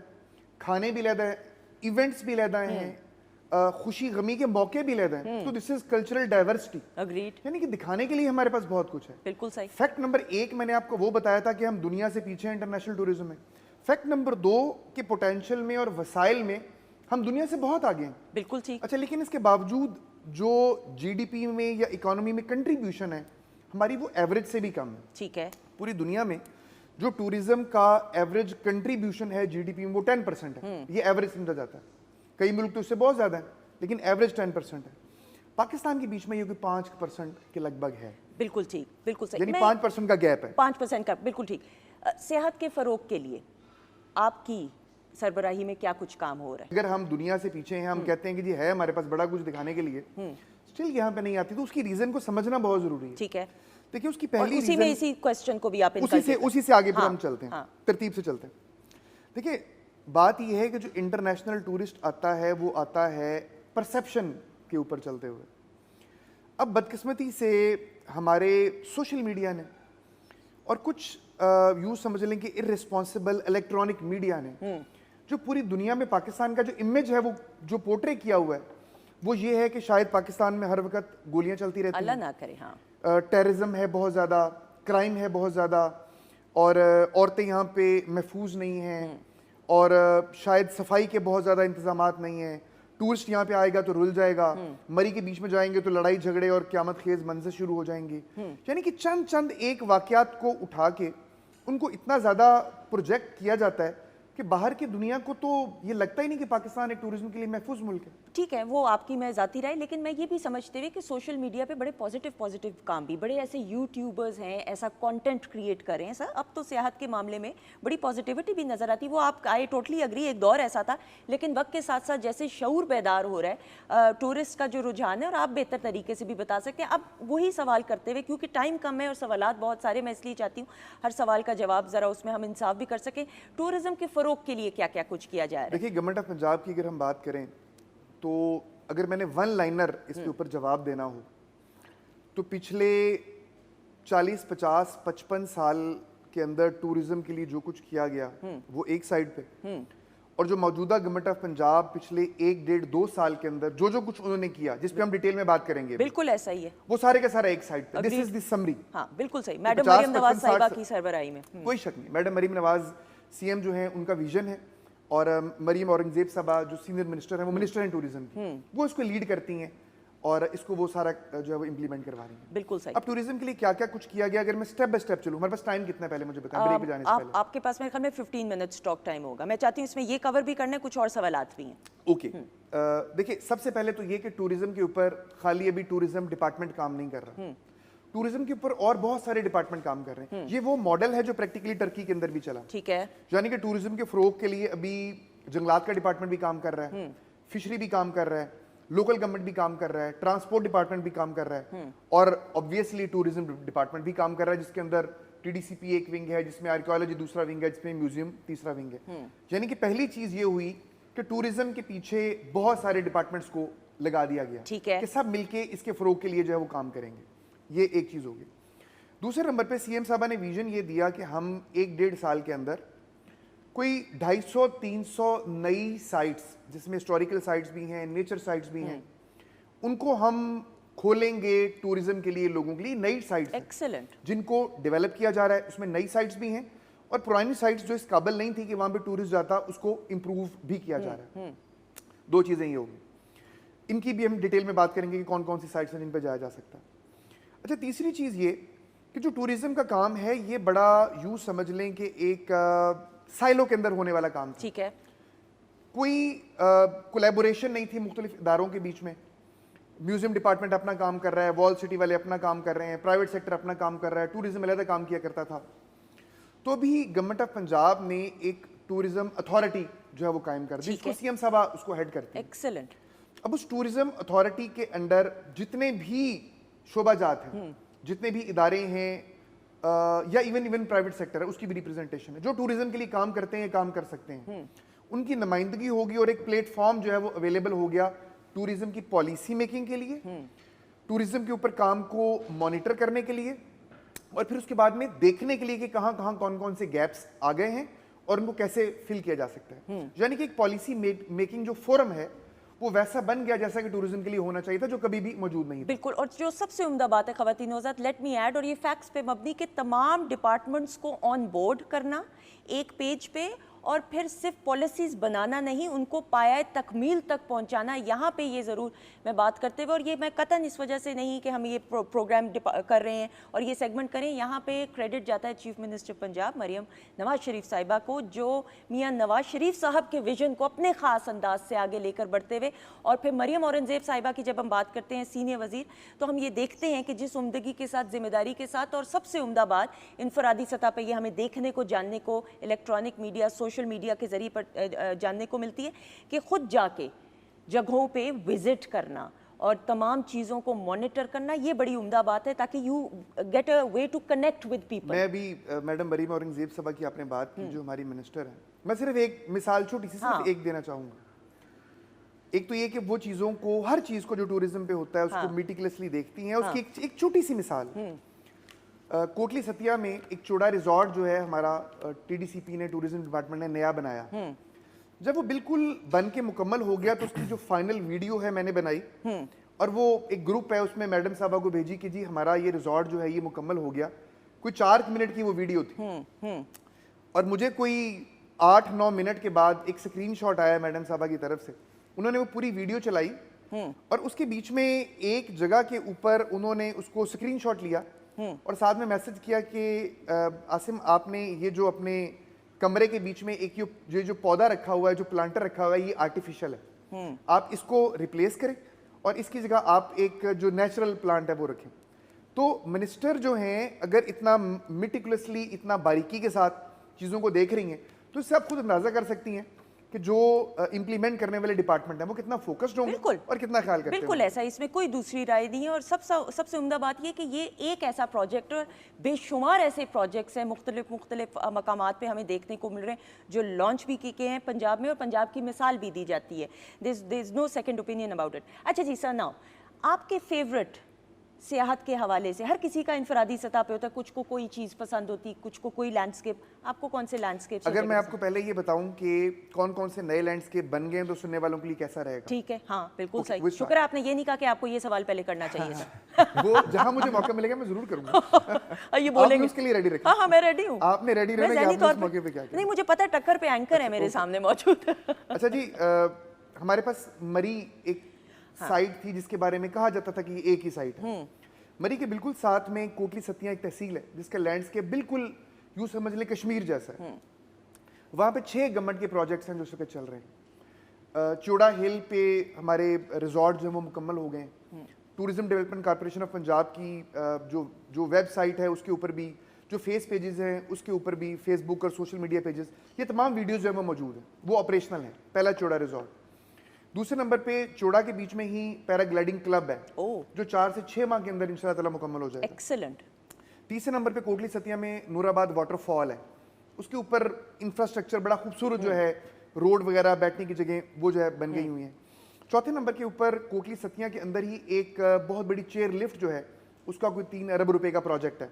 खाने भी अलग हैं, इवेंट्स भी अलग हैं, खुशी गमी के मौके भी अलग हैं। तो this is cultural diversity. Agreed. यानी कि दिखाने के लिए हमारे पास बहुत कुछ है। बिल्कुल सही। फैक्ट नंबर 1 मैंने आपको वो बताया था कि हम दुनिया से पीछे हैं इंटरनेशनल टूरिज्म में। फैक्ट नंबर 2 के पोटेंशियल में और वसाइल में हम दुनिया से बहुत आगे हैं। बिल्कुल ठीक। अच्छा, लेकिन इसके बावजूद जो जीडीपी में या इकोनॉमी में कंट्रीब्यूशन है हमारी, वो एवरेज से भी कम है। ठीक है। पूरी दुनिया में जो टूरिज्म का एवरेज कंट्रीब्यूशन है जीडीपी में वो 10% है। ये एवरेज समझा जाता है। कई मुल्क तो इससे बहुत ज्यादा है, लेकिन एवरेज 10% है। पाकिस्तान के बीच में ये कोई 5% के लगभग है। बिल्कुल ठीक, बिल्कुल सही। यानी 5% का गैप है। 5% का, बिल्कुल ठीक। सेहत के फरोग के लिए आपकी सरबराही में क्या कुछ काम हो रहा है? अगर हम दुनिया से पीछे हैं, हम कहते हैं कि जी है हमारे पास बड़ा कुछ दिखाने के लिए, स्टिल यहाँ पे नहीं आती, तो उसकी रीजन को समझना बहुत जरूरी है। ठीक है। देखिए, उसकी पहली उसी में इसी क्वेश्चन को भी आप उसी से आगे फिर हम चलते हैं, तरतीब से चलते हैं। देखिए, बात यह है कि जो इंटरनेशनल टूरिस्ट आता है वो आता है परसेप्शन के ऊपर चलते हुए। अब बदकिस्मती से हमारे सोशल मीडिया ने और कुछ यूँ समझ लें कि इररिस्पॉन्सिबल इलेक्ट्रॉनिक मीडिया ने जो पूरी दुनिया में पाकिस्तान का जो इमेज है वो जो पोर्ट्रे किया हुआ है, وہ یہ ہے کہ شاید پاکستان میں ہر وقت گولیاں چلتی رہتی اللہ ہیں, نہ کرے. ہاں, ٹیررزم ہے بہت زیادہ, کرائم ہے بہت زیادہ, اور عورتیں یہاں پہ محفوظ نہیں ہیں, اور شاید صفائی کے بہت زیادہ انتظامات نہیں ہیں. ٹورسٹ یہاں پہ آئے گا تو رل جائے گا, مری کے بیچ میں جائیں گے تو لڑائی جھگڑے اور قیامت خیز منظر شروع ہو جائیں گے. یعنی کہ چند ایک واقعات کو اٹھا کے ان کو اتنا زیادہ پروجیکٹ کیا جاتا ہے کہ باہر کی دنیا کو تو یہ لگتا ہی نہیں کہ پاکستان ایک ٹورزم کے لیے محفوظ ملک ہے. ٹھیک ہے, وہ آپ کی میں ذاتی رائے, لیکن میں یہ بھی سمجھتے ہوئے کہ سوشل میڈیا پہ بڑے پازیٹیو کام بھی, بڑے ایسے یوٹیوبرز ہیں, ایسا کانٹینٹ کریٹ کر رہے ہیں سر. اب تو سیاحت کے معاملے میں بڑی پازیٹیوٹی بھی نظر آتی. وہ آپ آئی ٹوٹلی اگری, ایک دور ایسا تھا, لیکن وقت کے ساتھ ساتھ جیسے شعور بیدار ہو رہا ہے ٹورسٹ کا جو رجحان ہے, اور آپ بہتر طریقے سے بھی بتا سکتے ہیں. اب وہی سوال کرتے ہوئے, کیونکہ ٹائم کم ہے اور سوالات بہت سارے, میں اس لیے چاہتی ہوں ہر سوال کا جواب ذرا اس میں ہم انصاف بھی کر سکیں. ٹورزم کے فروغ کے لیے کیا کیا کچھ کیا جا رہا ہے؟ دیکھیے گورنمنٹ آف پنجاب کی اگر ہم بات کریں تو اگر میں نے ون لائنر اس کے اوپر جواب دینا ہو تو پچھلے 40 50 55 سال کے اندر ٹورزم کے لیے جو کچھ کیا گیا وہ ایک سائڈ پہ, اور جو موجودہ گورنمنٹ آف پنجاب پچھلے 1-1.5-2 سال کے اندر جو کچھ انہوں نے کیا, جس پہ ہم ڈیٹیل میں بات کریں گے, بالکل ایسا ہی ہے, وہ سارے کا سارا ایک سائڈ پہ. دس از دی سمری. ہاں بالکل صحیح. میڈم مریم نواز صاحبہ کی سربراہی میں کوئی شک نہیں, madam Maryam Nawaz C M جو ہیں ان کا ویژن ہے, اور مریم اورنگزیب صاحبہ جو سینئر منسٹر ہیں وہ منسٹر ہیں ٹورزم کی, وہ اس کو لیڈ کرتی ہیں اور اس کو وہ سارا جو ہے وہ امپلیمنٹ کروا رہی ہیں. بالکل صحیح. اب ٹورزم کے لیے کیا کیا کچھ کیا گیا, اگر میں سٹیپ بائی سٹیپ چلوں, ہمارے پاس ٹائم کتنا ہے پہلے مجھے بتائیں, بریک پہ جانے سے پہلے. آپ کے پاس میرے خیال میں 15 منٹ ٹاک ٹائم ہوگا. میں چاہتی ہوں اس میں یہ کور بھی کرنا ہے, کچھ اور سوالات بھی ہیں. اوکے, دیکھیں سب سے پہلے تو یہ کہ ٹورزم کے اوپر خالی ابھی ٹورزم ڈپارٹمنٹ کام نہیں کر رہا, ٹورزم کے اوپر اور بہت سارے ڈپارٹمنٹ کام کر رہے ہیں. یہ وہ ماڈل ہے جو پریکٹیکلی ٹرکی کے اندر بھی چلا. ٹھیک ہے, یعنی کہ ٹورزم کے فروغ کے لیے ابھی جنگلات کا ڈپارٹمنٹ بھی کام کر رہا ہے, فشری بھی کام کر رہا ہے, لوکل گورنمنٹ بھی کام کر رہا ہے, ٹرانسپورٹ ڈپارٹمنٹ بھی کام کر رہا ہے, اور obviously ٹورزم ڈپارٹمنٹ بھی کام کر رہا ہے, جس کے اندر ٹی ڈی سی پی ایک ونگ ہے, جس میں آرکیالوجی دوسرا ونگ ہے, جس میں میوزیم تیسرا ونگ ہے. یعنی کہ پہلی چیز یہ ہوئی کہ ٹورزم کے پیچھے بہت سارے ڈپارٹمنٹس کو لگا دیا گیا کہ سب مل کے اس کے فروغ کے لیے جو ہے وہ کام کریں گے. یہ ایک چیز ہوگی. دوسرے نمبر پہ سی ایم صاحبہ نے ویژن یہ دیا کہ ہم 1-1.5 سال کے اندر کوئی 250-300 نئی سائٹس, جس میں ہسٹوریکل سائٹس بھی ہیں, نیچر سائٹس بھی ہیں, ان کو ہم کھولیں گے ٹورزم کے لیے, لوگوں کے لیے نئی سائٹس ایکسلنٹ, جن کو ڈیولپ کیا جا رہا ہے. اس میں نئی سائٹس بھی ہیں, اور پرانی سائٹس جو اس قابل نہیں تھی کہ وہاں پہ ٹورسٹ جاتا, اس کو امپروو بھی کیا جا رہا ہے. دو چیزیں یہ ہوگی, ان کی بھی ہم ڈیٹیل میں بات کریں گے کہ کون کون سی سائٹس ہیں جن پہ جایا جا سکتا ہے. اچھا, تیسری چیز یہ کہ جو ٹورزم کا کام ہے یہ بڑا یوں سمجھ لیں کہ ایک سائلو کے اندر ہونے والا کام تھا. ٹھیک ہے, کوئی کولیبوریشن نہیں تھی مختلف اداروں کے بیچ میں. میوزیم ڈپارٹمنٹ اپنا کام کر رہا ہے, وال سٹی والے اپنا کام کر رہے ہیں, پرائیویٹ سیکٹر اپنا کام کر رہا ہے, ٹورزم علیحدہ کام کیا کرتا تھا. تو ابھی گورنمنٹ آف پنجاب نے ایک ٹورزم اتھارٹی جو ہے وہ قائم کر دی, اس کو سی ایم صاحبہ اس کو ہیڈ کرتے ہیں. ایکسلنٹ. اب اس ٹورزم اتھارٹی کے انڈر جتنے بھی شعبہ جات ہیں, جتنے بھی ادارے ہیں, یا ایون پرائیویٹ سیکٹر ہے, اس کی بھی ریپرزنٹیشن ہے. جو ٹورزم کے لیے کام کرتے ہیں, کام کر سکتے ہیں, ان کی نمائندگی ہوگی, اور ایک پلیٹ فارم جو ہے وہ اویلیبل ہو گیا ٹورزم کی پالیسی میکنگ کے لیے, ٹورزم کے اوپر کام کو مانیٹر کرنے کے لیے, اور پھر اس کے بعد میں دیکھنے کے لیے کہ کہاں کہاں کون کون سے گیپس آ گئے ہیں اور ان کو کیسے فل کیا جا سکتا ہے. یعنی کہ ایک پالیسی میکنگ جو فورم ہے وہ ویسا بن گیا جیسا کہ ٹورزم کے لیے ہونا چاہیے تھا, جو کبھی بھی موجود نہیں تھا. بالکل. اور جو سب سے عمدہ بات ہے خواتین حضرات, لیٹ می ایڈ, اور یہ فیکٹس پہ مبنی کہ تمام ڈپارٹمنٹس کو آن بورڈ کرنا ایک پیج پہ, اور پھر صرف پالیسیز بنانا نہیں, ان کو پایہ تکمیل تک پہنچانا. یہاں پہ یہ ضرور میں بات کرتے ہوئے, اور یہ میں قطعاً اس وجہ سے نہیں کہ ہم یہ پروگرام کر رہے ہیں اور یہ سیگمنٹ کریں, یہاں پہ کریڈٹ جاتا ہے چیف منسٹر پنجاب مریم نواز شریف صاحبہ کو, جو میاں نواز شریف صاحب کے ویژن کو اپنے خاص انداز سے آگے لے کر بڑھتے ہوئے. اور پھر مریم اورنگزیب صاحبہ کی جب ہم بات کرتے ہیں سینئر وزیر, تو ہم یہ دیکھتے ہیں کہ جس عمدگی کے ساتھ, ذمہ داری کے ساتھ, اور سب سے عمدہ بات انفرادی سطح پہ یہ ہمیں دیکھنے کو, جاننے کو الیکٹرانک میڈیا, سوشل میڈیا کے ذریعے پر جاننے کو ملتی ہے کہ خود جا کے جگہوں پہ وزٹ کرنا اور تمام چیزوں کو مانیٹر کرنا, یہ بڑی عمدہ بات ہے, تاکہ you get a way to connect with people. میں بھی میڈم مریم اورنگزیب صاحبہ کی آپ نے بات کی, جو ہماری منسٹر ہیں, میں صرف ایک مثال چھوٹی سی صرف ایک دینا چاہوں گا. ایک تو یہ کہ وہ چیزوں کو, ہر چیز کو جو ٹورزم پہ ہوتا ہے اس کو میٹیکلسلی دیکھتی ہیں. اس کی ایک چھوٹی سی مثال, کوٹلی ستیا میں ایک چوڑا ریزورٹ جو ہے ہمارا ٹی ڈی سی پی نے, ٹورزم ڈپارٹمنٹ نے نیا بنایا, جب وہ بالکل بن کے مکمل ہو گیا تو اس کی جو فائنل ویڈیو ہے میں نے بنائی اور وہ ایک گروپ ہے اس میں میڈم صاحبہ کو بھیجی کہ جی ہمارا یہ ریزورٹ جو ہے یہ مکمل ہو گیا. کوئی 4 منٹ کی وہ ویڈیو تھی اور مجھے کوئی 8-9 منٹ کے بعد ایک سکرین شاٹ آیا میڈم صاحبہ کی طرف سے. انہوں نے وہ پوری ویڈیو چلائی اور اس کے بیچ میں ایک جگہ کے اوپر انہوں نے اس کو سکرین شاٹ لیا اور ساتھ میں میسج کیا کہ عاصم آپ نے یہ جو اپنے کمرے کے بیچ میں ایک یہ جو پودا رکھا ہوا ہے, جو پلانٹر رکھا ہوا ہے, یہ آرٹیفیشل ہے, آپ اس کو ریپلیس کریں اور اس کی جگہ آپ ایک جو نیچرل پلانٹ ہے وہ رکھیں. تو منسٹر جو ہیں اگر اتنا میٹیکولسلی, اتنا باریکی کے ساتھ چیزوں کو دیکھ رہی ہیں تو اس سے آپ خود اندازہ کر سکتی ہیں کہ جو امپلیمنٹ کرنے والے ڈپارٹمنٹ ہیں وہ کتنا فوکسڈ ہوں گے اور کتنا خیال کرتے ہیں. بالکل ایسا, اس میں کوئی دوسری رائے نہیں ہے. اور سب سے عمدہ بات یہ کہ یہ ایک ایسا پروجیکٹ اور بے شمار ایسے پروجیکٹس ہیں مختلف مقامات پہ ہمیں دیکھنے کو مل رہے ہیں جو لانچ بھی کیے ہیں پنجاب میں, اور پنجاب کی مثال بھی دی جاتی ہے. دیر از نو سیکنڈ اوپینین اباؤٹ اٹ. اچھا جی سر, ناؤ آپ کے فیوریٹ سیاحت کے حوالے سے, ہر کسی کا انفرادی سطح پہ ہوتا ہے, کچھ کو کوئی چیز پسند ہوتی, کچھ کو کوئی لینڈسکیپ, آپ کو کون سے لینڈسکیپ؟ اگر میں آپ کو پہلے یہ بتاؤں کہ کون کون سے نئے لینڈسکیپ بن گئے ہیں تو سننے والوں کے لیے کیسا رہے گا. ٹھیک ہے, ہاں بالکل صحیح. شکر ہے آپ نے یہ نہیں کہا کہ آپ کو یہ سوال پہلے کرنا چاہیے تھا. وہ جہاں مجھے موقع ملے گا میں ضرور کروں گا. یہ بولیں گے اس کے لیے ریڈی رکھیں. ہاں ہاں میں ریڈی ہوں. آپ نے ریڈی رہنا کہ آپ نے اس موقع پہ کیا کیا. نہیں مجھے پتہ ٹکر پہ اینکر ہے میرے سامنے موجود. اچھا جی, ہمارے پاس مری ایک سائٹ تھی جس کے بارے میں کہا جاتا تھا کہ یہ ایک ہی سائٹ ہے. مری کے بالکل ساتھ میں کوٹلی ستیاں ایک تحصیل ہے جس کا لینڈسکیپ بالکل یوں سمجھ لیں کشمیر جیسا ہے. وہاں پہ 6 گورنمنٹ کے پروجیکٹس ہیں جو اس وقت چل رہے ہیں. چوڑا ہل پہ ہمارے ریزورٹ جو ہیں وہ مکمل ہو گئے ہیں. Tourism development corporation of Punjab کی جو ویب سائٹ ہے اس کے اوپر بھی, جو فیس پیجز ہیں اس کے اوپر بھی, فیس بک اور سوشل میڈیا پیجز, یہ تمام ویڈیوز جو ہیں وہ موجود ہیں, وہ آپریشنل ہیں. پہلا چوڑا ریزورٹ. دوسرے نمبر پہ چوڑا کے بیچ میں ہی پیرا گلائڈنگ کلب ہے جو 4 سے 6 ماہ کے اندر انشاءاللہ تعالی مکمل ہو جائے گا. ایکسلنٹ. تیسرے نمبر پہ کوٹلی ستیاں میں نور آباد واٹر فال ہے, اس کے اوپر انفراسٹرکچر بڑا خوبصورت جو ہے, روڈ وغیرہ, بیٹھنے کی جگہ وہ جو ہے بن گئی ہوئی ہیں. چوتھے نمبر کے اوپر کوٹلی ستیاں کے اندر ہی ایک بہت بڑی چیئر لفٹ جو ہے اس کا کوئی 3 ارب روپے کا پروجیکٹ ہے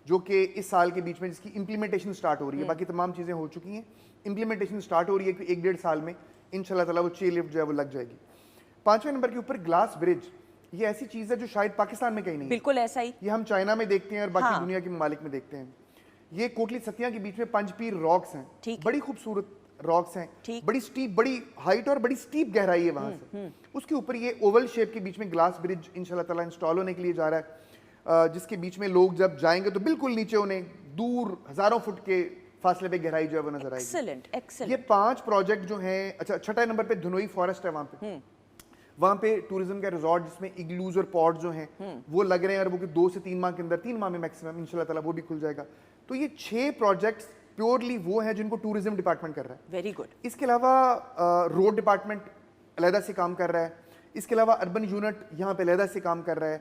جو کہ اس سال کے بیچ میں جس کی امپلیمنٹیشن سٹارٹ ہو رہی ہے. باقی تمام چیزیں ہو چکی ہیں, امپلیمنٹیشن سٹارٹ ہو رہی ہے کہ 1-1.5 سال میں انشاءاللہ تعالی وہ چیئر لفٹ جو ہے وہ لگ جائے گی. 5ویں نمبر کے اوپر گلاس برج, یہ ایسی چیز ہے جو شاید پاکستان میں کہیں نہیں ہے. بالکل ایسا ہی. یہ ہم چائنا میں دیکھتے ہیں اور باقی دنیا کے ممالک میں دیکھتے ہیں. یہ کوٹلی ستیاں کے بیچ میں 5 پیر راکس ہیں, بڑی خوبصورت راکس ہیں, بڑی سٹیپ, بڑی ہائٹ اور بڑی سٹیپ گہرائی ہے وہاں سے. اس کے اوپر یہ اوول شیپ کے بیچ میں گلاس برج انشاءاللہ تعالی انسٹال ہونے کے لیے جا رہا ہے, جس کے بیچ میں لوگ جب جائیں گے تو بالکل نیچے انہیں دور ہزاروں فٹ کے فاصلے پہ گہرائی جو ہے وہ نظر آئے گی. Excellent excellent. یہ 5 پروجیکٹ جو ہیں. اچھا, 6 نمبر پہ دھنوئی فارسٹ ہے, وہاں پہ ٹورزم کا ریزورٹ جس میں ایگلوز اور پاڈ جو ہیں وہ لگ رہے ہیں, اور وہ 2 سے 3 ماہ کے اندر, 3 ماہ میں میکسیمم انشاءاللہ تعالی وہ بھی کھل جائے گا. تو یہ 6 پروجیکٹس پیورلی وہ ہیں جن کو ٹورزم ڈپارٹمنٹ کر رہا ہے. Very good. اس کے علاوہ روڈ ڈپارٹمنٹ علیحدہ سے کام کر رہا ہے. اس کے علاوہ اربن یونٹ یہاں پہ علیحدہ سے کام کر رہا ہے.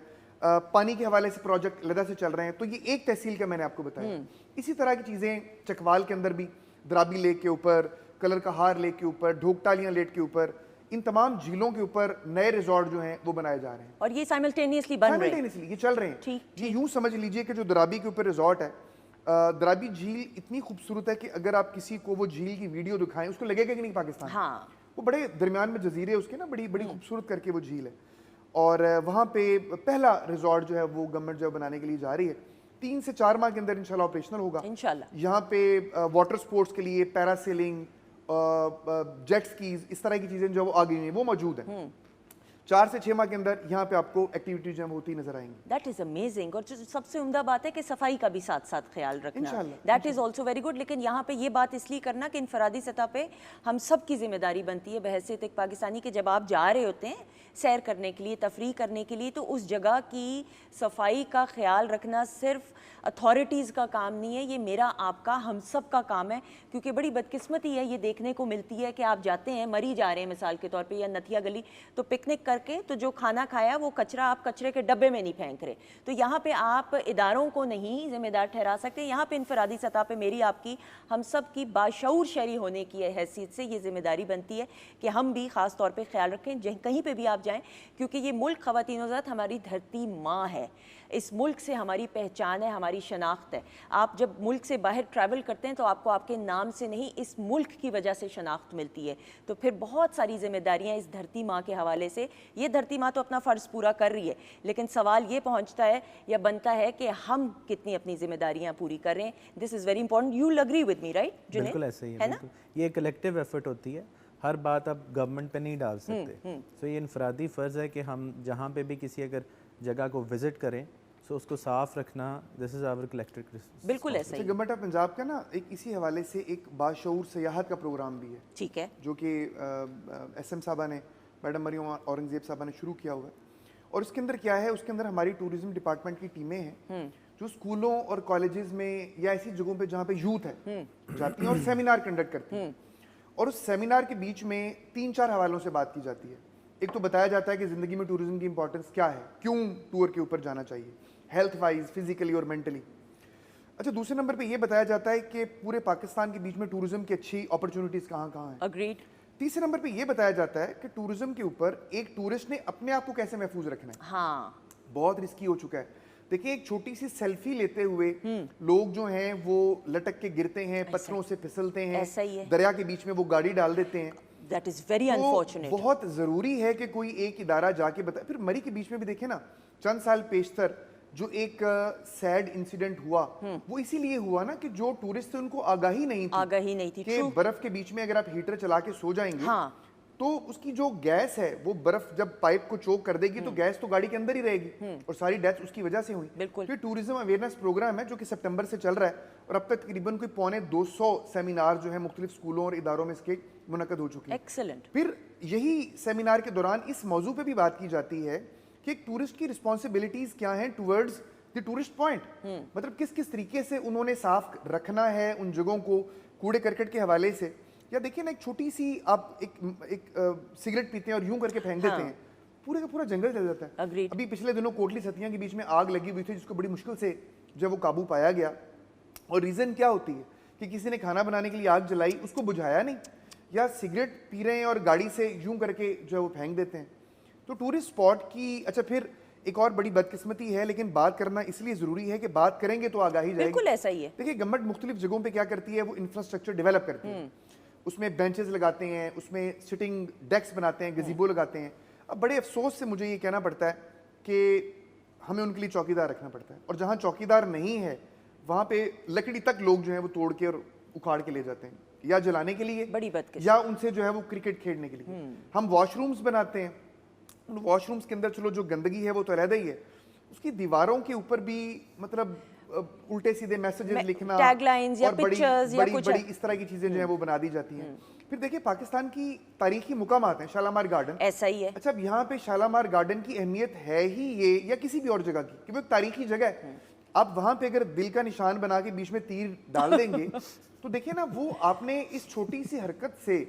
پانی کے حوالے سے پروجیکٹ علیحدہ سے چل رہے ہیں. تو یہ ایک تحصیل کا میں نے آپ کو بتایا. اسی طرح کی چیزیں چکوال کے اندر بھی, درابی لیک کے اوپر, کلر کہار لیک کے اوپر, ڈھوکٹالیاں لیک کے اوپر, ان تمام جھیلوں کے اوپر نئے ریزورٹ جو ہیں وہ بنائے جا رہے ہیں. اور یہ سائملٹینیسلی بن رہے ہیں, یہ چل رہے ہیں. یہ یوں سمجھ لیجئے کہ جو درابی کے اوپر ریزورٹ ہے, درابی جھیل اتنی خوبصورت ہے کہ اگر آپ کسی کو وہ جھیل کی ویڈیو دکھائیں اس کو لگے گا کہ نہیں پاکستان. ہاں, وہ بڑے درمیان میں جزیرے اس کے نا, بڑی بڑی خوبصورت کر کے وہ جھیل ہے. اور وہاں پہ پہلا ریزورٹ جو ہے وہ گورنمنٹ جو بنانے کے لیے جا رہی ہے. 3 سے 4 ماہ کے اندر انشاءاللہ آپریشنل ہوگا انشاءاللہ. یہاں پہ واٹر سپورٹس کے لیے پیرا سیلنگ, جیٹ سکیز, اس طرح کی چیزیں جو وہ آ گئی ہیں وہ موجود ہیں. 4 سے 6 ماہ کے اندر یہاں پہ آپ کو ایکٹیویٹیز جو ہیں ہوتی نظر آئیں گی. That is amazing. اور جو سب سے عمدہ بات ہے کہ صفائی کا بھی ساتھ ساتھ خیال رکھنا, that is also very good. لیکن یہاں پہ یہ بات اس لیے کرنا کہ انفرادی سطح پہ ہم سب کی ذمہ داری بنتی ہے بحیثیت ایک پاکستانی کہ جب آپ جا رہے ہوتے ہیں سیر کرنے کے لیے, تفریح کرنے کے لیے, تو اس جگہ کی صفائی کا خیال رکھنا صرف اتھارٹیز کا کام نہیں ہے, یہ میرا آپ کا ہم سب کا کام ہے. کیونکہ بڑی بدقسمتی ہے یہ دیکھنے کو ملتی ہے کہ آپ جاتے ہیں, مری جا رہے ہیں مثال کے طور پہ, یا نتھیا گلی, تو پکنک کر کے تو جو کھانا کھایا وہ کچرا آپ کچرے کے ڈبے میں نہیں پھینک رہے. تو یہاں پہ آپ اداروں کو نہیں ذمہ دار ٹھہرا سکتے. یہاں پہ انفرادی سطح پہ میری آپ کی, ہم سب کی باشعور شہری ہونے کی حیثیت سے یہ ذمہ داری بنتی ہے کہ ہم بھی خاص طور پہ خیال رکھیں کہیں پہ بھی آپ جائیں, کیونکہ یہ ملک خواتین و حضرات ہماری دھرتی ماں ہے. اس ملک سے ہماری پہچان ہے, ہماری شناخت ہے. آپ جب ملک سے باہر ٹریول کرتے ہیں تو آپ کو آپ کے نام سے نہیں, اس ملک کی وجہ سے شناخت ملتی ہے. تو پھر بہت ساری ذمہ داریاں اس دھرتی ماں کے حوالے سے. یہ دھرتی ماں تو اپنا فرض پورا کر رہی ہے, لیکن سوال یہ پہنچتا ہے یا بنتا ہے کہ ہم کتنی اپنی ذمہ داریاں پوری کر رہے ہیں. This is very important. You will agree with me right? بالکل ایسا ہی ہے, بالکل. یہ کلیکٹیو ایفرٹ ہوتی ہے, ہر بات آپ گورنمنٹ پہ نہیں ڈال سکتے. سو یہ انفرادی فرض ہے کہ ہم جہاں پہ بھی کسی اگر جگہ کو وزٹ کریں سو اس کو صاف رکھنا, دس از آور کلیکٹیو. بالکل ایسا ہی. گورنمنٹ آف پنجاب کا نا ایک اسی حوالے سے ایک باشعور سیاحت کا پروگرام بھی ہے, ٹھیک ہے, جو کہ ایس ایم صاحبہ نے, میڈم مریم اورنگزیب صاحبہ نے شروع کیا ہوا ہے. اور اس کے اندر کیا ہے, اس کے اندر ہماری ٹورزم ڈپارٹمنٹ کی ٹیمیں ہیں جو اسکولوں اور کالجز میں یا ایسی جگہوں پہ جہاں پہ یوتھ ہے جاتی ہیں اور سیمینار کنڈکٹ کرتی ہیں. اور اس سیمینار کے بیچ میں 3-4 حوالوں سے بات کی جاتی ہے. ایک تو بتایا جاتا ہے کہ زندگی میں ٹورزم کی امپورٹنس کیا ہے, کیوں ٹور کے اوپر جانا چاہیے, ہیلتھ وائز, فزیکلی اور مینٹلی. اچھا, دوسرے نمبر پہ یہ بتایا جاتا ہے کہ پورے پاکستان کے بیچ میں ٹورزم کی اچھی اپرچونیٹیز کہاں کہاں ہیں. اگریڈ. تیسرے نمبر پہ یہ بتایا جاتا ہے کہ ٹورزم کے اوپر ایک ٹورسٹ نے اپنے آپ کو کیسے محفوظ رکھنا ہے. ہاں, بہت رسکی ہو چکا ہے. دیکھیں, ایک چھوٹی سی سیلفی لیتے ہوئے لوگ جو ہیں وہ لٹک کے گرتے ہیں, پتھروں سے پھسلتے ہیں, دریا کے بیچ میں وہ گاڑی ڈال دیتے ہیں. That is very unfortunate. بہت ضروری ہے کہ کوئی ایک ادارہ جا کے بتائے. پھر مری کے بیچ میں بھی دیکھیں نا, چند سال پیشتر جو ایک سیڈ انسیڈنٹ ہوا, وہ اسی لیے ہوا نا کہ جو ٹورسٹ تھے ان کو آگاہی نہیں تھی کہ برف کے بیچ میں اگر آپ ہیٹر چلا کے سو جائیں گے تو اس کی جو گیس ہے وہ برف جب پائپ کو چوک کر دے گی تو گیس تو گاڑی کے اندر ہی رہے گی, اور ساری ڈیتھ اس کی وجہ سے ہوئی. پھر ٹورزم اویئرنیس پروگرام ہے جو کہ سپٹمبر سے چل رہا ہے, اور اب تک تقریباً کوئی 250 سیمینار جو ہیں مختلف اسکولوں اور اداروں میں اس کے منعقد ہو چکے ہیں. ایکسلنٹ. پھر یہی سیمینار کے دوران اس موضوع پہ بھی بات کی جاتی ہے کہ ایک ٹورسٹ کی رسپانسبلٹیز کیا ہیں ٹورڈز دی ٹورسٹ پوائنٹ. مطلب کس کس طریقے سے انہوں نے صاف رکھنا ہے ان جگہوں کو کوڑے کرکٹ کے حوالے سے. یا دیکھیں نا, ایک چھوٹی سی آپ ایک سگریٹ پیتے ہیں اور یوں کر کے پھینک دیتے ہیں, پورے کا پورا جنگل جل جاتا ہے. ابھی پچھلے دنوں کوٹلی ستیاں کے بیچ میں آگ لگی ہوئی تھی جس کو بڑی مشکل سے جب وہ قابو پایا گیا. اور ریزن کیا ہوتی ہے کہ کسی نے کھانا بنانے کے لیے آگ جلائی, اس کو بجھایا نہیں, یا سگریٹ پی رہے ہیں اور گاڑی سے یوں کر کے جو ہے وہ پھینک دیتے ہیں. تو ٹورسٹ اسپاٹ کی, اچھا پھر ایک اور بڑی بدقسمتی ہے, لیکن بات کرنا اس لیے ضروری ہے کہ بات کریں گے تو آگاہی جائے گی. بالکل ایسا ہی ہے. دیکھیے, گورنمنٹ مختلف جگہوں پہ کیا کرتی ہے, وہ انفراسٹرکچر ڈیولپ کرتی ہے, اس میں بینچز لگاتے ہیں, اس میں سٹنگ ڈیکس بناتے ہیں, گزیبو لگاتے ہیں. اب بڑے افسوس سے مجھے یہ کہنا پڑتا ہے کہ ہمیں ان کے لیے چوکیدار رکھنا پڑتا ہے, اور جہاں چوکیدار نہیں ہے وہاں پہ لکڑی تک لوگ جو ہیں وہ توڑ کے اور اکھاڑ کے لے جاتے ہیں, یا جلانے کے لیے, یا ان سے جو ہے وہ کرکٹ کھیلنے کے لیے. ہم واش رومز بناتے ہیں, ان واش رومز کے اندر چلو جو گندگی ہے وہ تو علیحدہ ہی ہے, اس کی دیواروں کے اوپر بھی مطلب الٹے سیدھے میسیجز لکھنا اور بڑی اس طرح کی چیزیں جو ہیں وہ بنا دی جاتی ہیں. پھر دیکھیں, پاکستان کی تاریخی مقامات ہیں, شالامار گارڈن ایسا ہی ہے. اچھا, اب یہاں پہ شالامار گارڈن کی اہمیت ہے ہی یہ, یا کسی بھی اور جگہ کی, کہ وہ ایک تاریخی جگہ ہے. آپ وہاں پہ اگر دل کا نشان بنا کے بیچ میں تیر ڈال دیں گے تو دیکھیں نا, وہ آپ نے اس چھوٹی سی حرکت سے